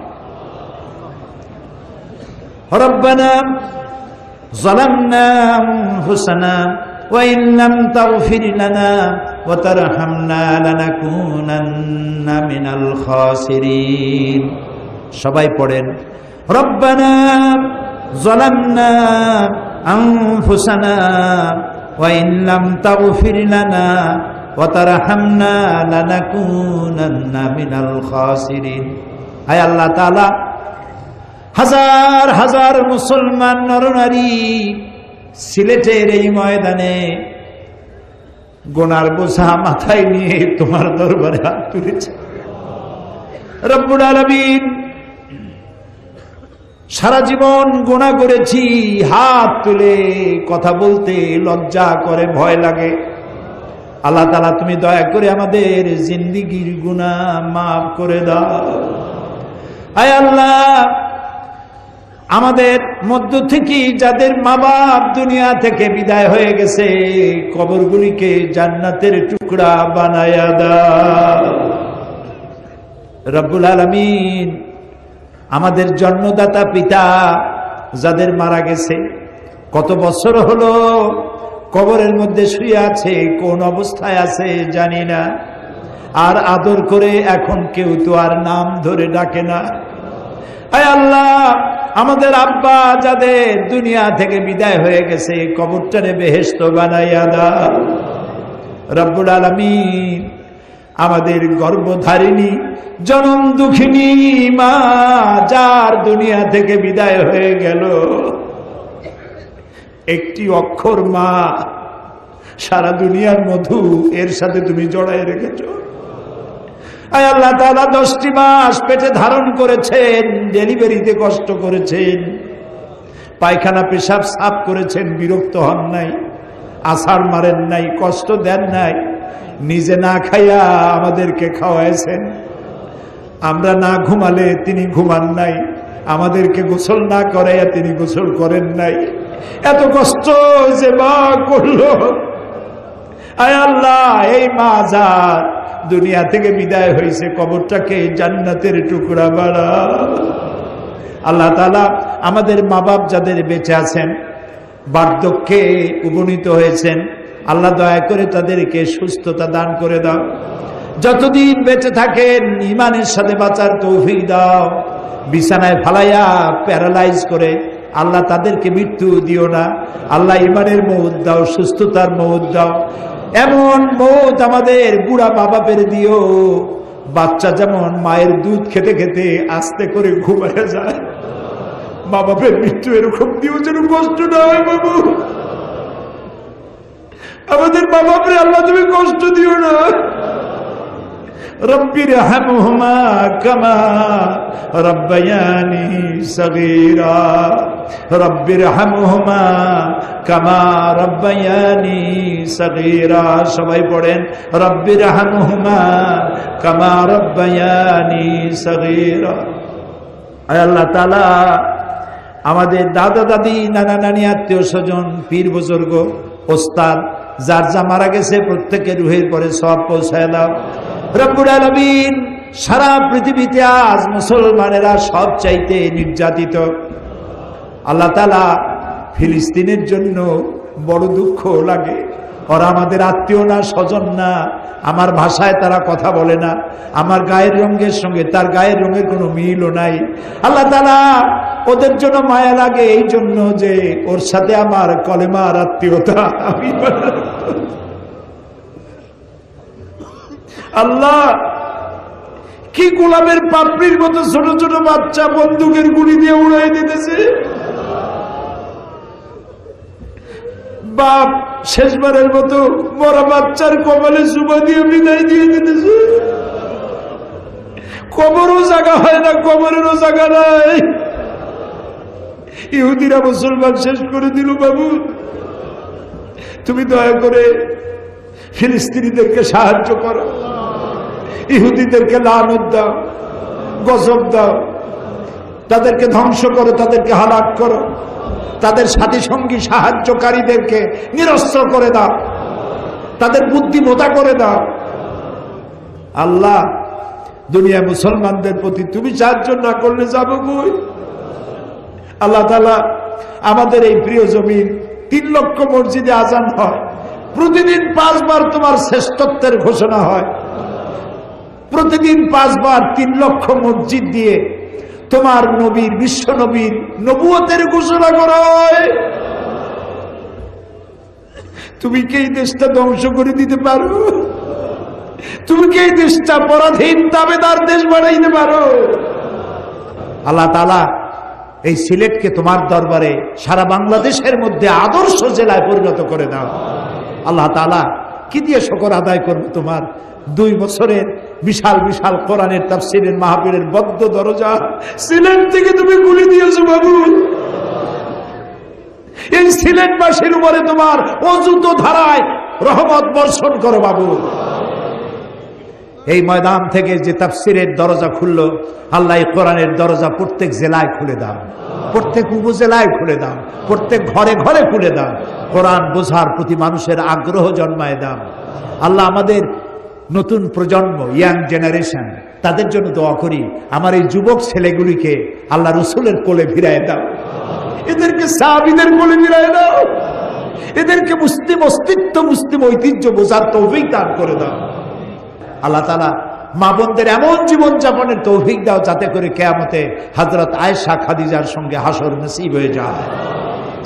রব্বানা যালামনা আনফুসানা ওয়া ইন লাম তাগফির লানা ওয়া তারহামনা লানাকুনান্না মিনাল খাসিরিন। সবাই পড়েন, রব্বানা যালামনা আনফুসানা ওয়া ইন লাম তাগফির লানা ওয়া তারহামনা লানাকুনান্না মিনাল খাসিরিন। আয় আল্লাহ তাআলা, হাজার হাজার মুসলমান নরনারী সিলেটের এই ময়দানে গুনার বোঝা মাথায় নিয়ে তোমার দরবারে হাত তুলেছে। রব্বুল আলামিন, সারা জীবন গুনাহ করেছি, হাত তুলে কথা বলতে লজ্জা করে, ভয় লাগে। আল্লাহ তাআলা, তুমি দয়া করে আমাদের জিন্দেগীর গুনাহ মাফ করে দাও। আয় আল্লাহ, আমাদের মধ্য থেকে যাদের মা বাপ দুনিয়া থেকে বিদায় হয়ে গেছে, কবরগুলিকে জান্নাতের টুকরা বানায়া দাও। রব্বুল আলামিন, আমাদের জন্মদাতা পিতা যাদের মারা গেছে, কত বছর হলো কবরের মধ্যে শুয়ে আছে, কোন অবস্থায় আছে জানি না, আর আদর করে এখন কেউ তো আর নাম ধরে ডাকে না। আয় আল্লাহ, আমাদের আব্বা যাদের দুনিয়া থেকে বিদায় হয়ে গেছে, কবরটারে বেহেশত বানাইয়া দাও। রব্বুল আলামিন, আমাদের গর্ভধারিণী জনম দুঃখিনী মা যার দুনিয়া থেকে বিদায় হয়ে গেল, একটি অক্ষর মা, সারা দুনিয়ার মধু এর সাথে তুমি জড়াই রেখেছো। আয় আল্লাহ তাআলা, 10টি মাস পেটে ধারণ করেছেন, ডেলিভারিতে কষ্ট করেছেন, পায়খানা পেশাব সাফ করেছেন, বিরক্ত হন নাই, আছাড় মারেন নাই, কষ্ট দেন নাই, নিজে না খাইয়া আমাদেরকে খাওয়াইছেন। আমরা না ঘুমালে তিনি ঘুমান নাই, আমাদেরকে গোসল না করাইয়া তিনি গোসল করেন নাই। এত কষ্ট যে মা করলো, আয় আল্লাহ, এই মা যার দুনিয়া থেকে বিদায় হয়েছে, কবরটাকে জান্নাতের টুকরা বানাও। আল্লাহ তাআলা, আমাদের মা বাপ যাদের বেঁচে আছেন, বার্ধক্যে উপনীত হয়েছেন, আল্লাহ দয়া করে তাদেরকে সুস্থতা দান করে দাও। যতদিন বেঁচে থাকেন ঈমানের সাথে বাঁচার তৌফিক দাও। বিছানায় ফালাইয়া প্যারালাইজ করে আল্লাহ তাদেরকে মৃত্যু দিও না। আল্লাহ ঈমানের মউত দাও, সুস্থতার মউত দাও। এমন মউত আমাদের বুড়া মা বাপের দিও, বাচ্চা যেমন মায়ের দুধ খেতে খেতে আস্তে করে ঘুমায় যায়, মা বাপের মৃত্যু এরকম দিও যেন কষ্ট না হয়। বাবু, আমাদের মা বাপরে আল্লাহ তুমি কষ্ট দিও না। রব্বির হামহুমা কামা রব্বায়ানি সগীরা, রব্বির হামহুমা কামা রব্বায়ানি সগীরা। সবাই পড়েন, রব্বির হামহুমা কামা রব্বায়ানি সগীরা। আয় আল্লাহ তাআলা, আমাদের দাদা দাদি, নানা নানি, আত্মীয় স্বজন, পীর বুজুর্গ, ওস্তাদ যার যা মারা গেছে প্রত্যেকের রুহের পরে সওয়াব পৌঁছায় দাও। রব্বুল আলামিন, সারা পৃথিবীতে আজ মুসলমানেরা সব চাইতে নির্যাতিত। আল্লাহ তাআলা ফিলিস্তিনের জন্য বড় দুঃখ লাগে। ওরা আমাদের আত্মীয় না, স্বজন না, আমার ভাষায় তারা কথা বলে না, আমার গায়ের রঙের সঙ্গে তার গায়ের রঙের কোনো মিলও নাই। আল্লাহ তাআলা ওদের জন্য মায়া লাগে এই জন্য যে ওর সাথে আমার কলেমার আত্মীয়তা। আমি আল্লাহ, কি গোলামের পাপড়ির মতো ছোট ছোট বাচ্চা বন্দুকের গুলি দিয়ে উড়াই দিতেছে। বাপ শেষবারের মতো মরা বাচ্চার কপালে চুমা দিয়ে বিদায় দিয়ে দিতেছে। কবরও জায়গা হয় না, কবরেরও জায়গা নাই। ইহুদিরা মুসলমান শেষ করে দিল। বাবু, তুমি দয়া করে ফিলিস্তিনিদেরকে সাহায্য করো, ইহুদিদেরকে লানত দাও, গজব দাও, তাদেরকে ধ্বংস করো, তাদেরকে হালাক করো, তাদের সাথী সঙ্গী সাহায্যকারীদেরকে নিরস্ত্র করে দাও, তাদের বুদ্ধি ভোতা করে দাও। আল্লাহ, দুনিয়া মুসলমানদের প্রতি তুমি সাহায্য না করলে যাবো কই? আল্লাহ তাআলা আমাদের এই প্রিয় জমিন 3 লক্ষ মসজিদে আজান হয়, প্রতিদিন 5 বার তোমার শ্রেষ্ঠত্বের ঘোষণা হয়, প্রতিদিন 5 বার 3 লক্ষ মসজিদ দিয়ে তোমার নবীর, বিশ্ব নবীর নবুয়তের ঘোষণা করা হয়। তুমি কি এই দেশটা ধ্বংস করে দিতে পারো? তুমি কি এই দেশটা পরাধীন দাবেদার দেশ বানাইতে পারো? আল্লাহ তাআলা এই সিলেটকে তোমার দরবারে সারা বাংলাদেশের মধ্যে আদর্শ জেলায় পরিণত করে দাও। আল্লাহ তাআলা কি দিয়ে শুকর আদায় করবো তোমার? 2 বছরের বিশাল বিশাল কোরআনের তাফসীরের মাহফিলের বদ্ধ দরজা সিলেট থেকে তুমি খুলে দিয়েছো বাবু। এই সিলেটবাসীর উপরে তোমার অযুত ধারায় রহমত বর্ষণ করো বাবু। এই ময়দান থেকে যে তাফসীরের দরজা খুললো, আল্লাহ এই কোরআনের দরজা প্রত্যেক জেলায় খুলে দাও, প্রত্যেক উপজেলায় খুলে দাও, প্রত্যেক ঘরে ঘরে খুলে দাও। কোরআন বোঝার প্রতি মানুষের আগ্রহ জন্মায় দাও। আল্লাহ, আমাদের নতুন প্রজন্ম, ইয়াং জেনারেশন, তাদের জন্য দোয়া করি, আমার এই যুবক ছেলেগুলিকে আল্লাহ রসুলের কোলে ফিরায় দাও, এদেরকে সাহাবীদের কোলে ফিরায় দাও, এদেরকে মুসলিম অস্তিত্ব, মুসলিম ঐতিহ্য বোঝার তৌফিক দান করে দাও। আল্লাহ তাআলা মা বোনদের এমন জীবন যাপনের তৌফিক দাও যাতে করে কিয়ামতে হযরত আয়েশা খাদিজার সঙ্গে হাসর নসিব হয়ে যায়।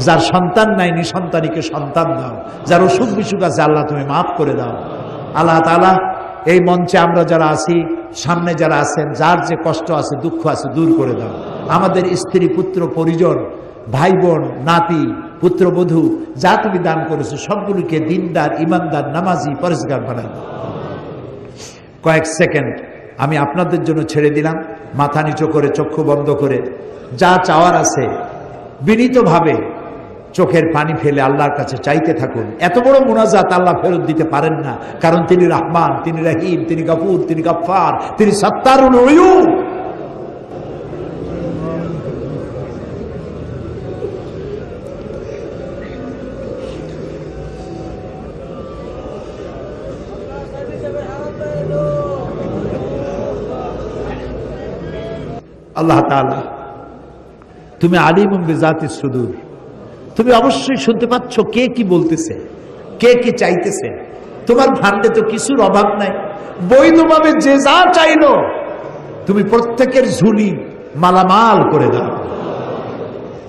যার সন্তান নাই, নিঃসন্তানীকে সন্তান দাও, যার অসুখ বিসুখ আছে আল্লাহ তুমি মাফ করে দাও। আল্লাহ তাআলা এই মঞ্চে আমরা যারা আছি, সামনে যারা আছেন, যার যে কষ্ট আছে, দুঃখ আছে, দূর করে দাও। আমাদের স্ত্রী, পুত্র, পরিজন, ভাই বোন, নাতি, পুত্রবধূ যা তুমি দান করেছো সবগুলিকে দিনদার, ইমানদার, নামাজি, পরেজগার বানাই দাও। কয়েক সেকেন্ড আমি আপনাদের জন্য ছেড়ে দিলাম, মাথা নিচু করে, চক্ষু বন্ধ করে, যা চাওয়ার আছে বিনীতভাবে চোখের পানি ফেলে আল্লাহর কাছে চাইতে থাকুন। এত বড় মুনাজাত আল্লাহ ফেরত দিতে পারেন না, কারণ তিনি রহমান, তিনি রহিম, তিনি গফুর, তিনি গফফার, তিনি সত্তারুল উয়ুব। আল্লাহ তাআলা, তুমি আলিমুম বিজাতিস সুদূর, তুমি অবশ্যই শুনতে পাচ্ছ কে কি বলতেছে, কে কি চাইতেছে। তোমার ভান্ডে তো কিছুর অভাব নাই, বৈধভাবে যে যা চাইলো তুমি প্রত্যেকের ঝুলি মালামাল করে দাও।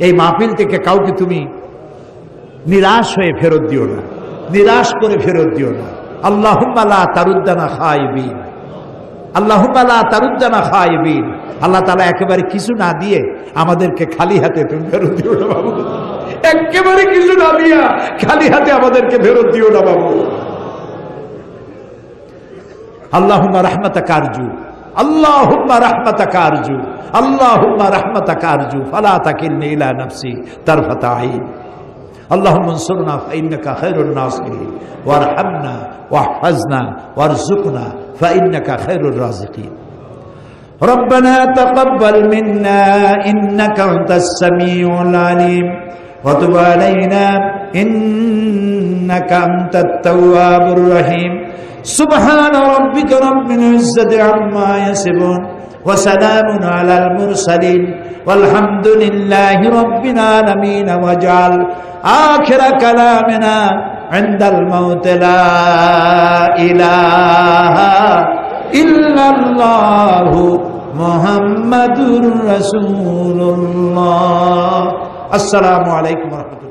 এই মাহফিল থেকে কাউকে তুমি নিরাশ হয়ে ফেরত দিও না, নিরাশ করে ফেরত দিও না। আল্লাহুম্মা লা তারুদ্দানা খায়বিন, আল্লাহুম্মা লা তারুদ্দানা খায়বিন। আল্লাহ তাআলা একেবারে কিছু না দিয়ে আমাদেরকে খালি হাতে তুমি ফেরত দিও না বাবু, একেবারে কিছু না দিয়া খালি হাতে আমাদেরকে ফেরত দিও না বাবু। আল্লাহুম্মা রাহমাতাকা আরজু, আল্লাহুম্মা রাহমাতাকা আরজু, আল্লাহুম্মা রাহমাতাকা আরজু, ফালা তাকিলনি ইলা নাফসি তারফাতা আইন। আল্লাহুম্মা আনসুরনা ফাইন্নাকা খায়রুন নাসিরিন, ওয়ারহামনা ওয়াহফাজনা ওয়ারযুকনা ফাইন্নাকা খায়রুর রাযিকিন। ربنا تقبل منا إنك أنت السميع العليم وتب علينا إنك أنت التواب الرحيم سبحان ربك رب العزة عما يصفون وسلام على المرسلين والحمدلله رب العالمين واجعل آخر كلامنا عند الموت لا إله إلا الله محمد رسول الله. السلام عليكم ورحمة الله.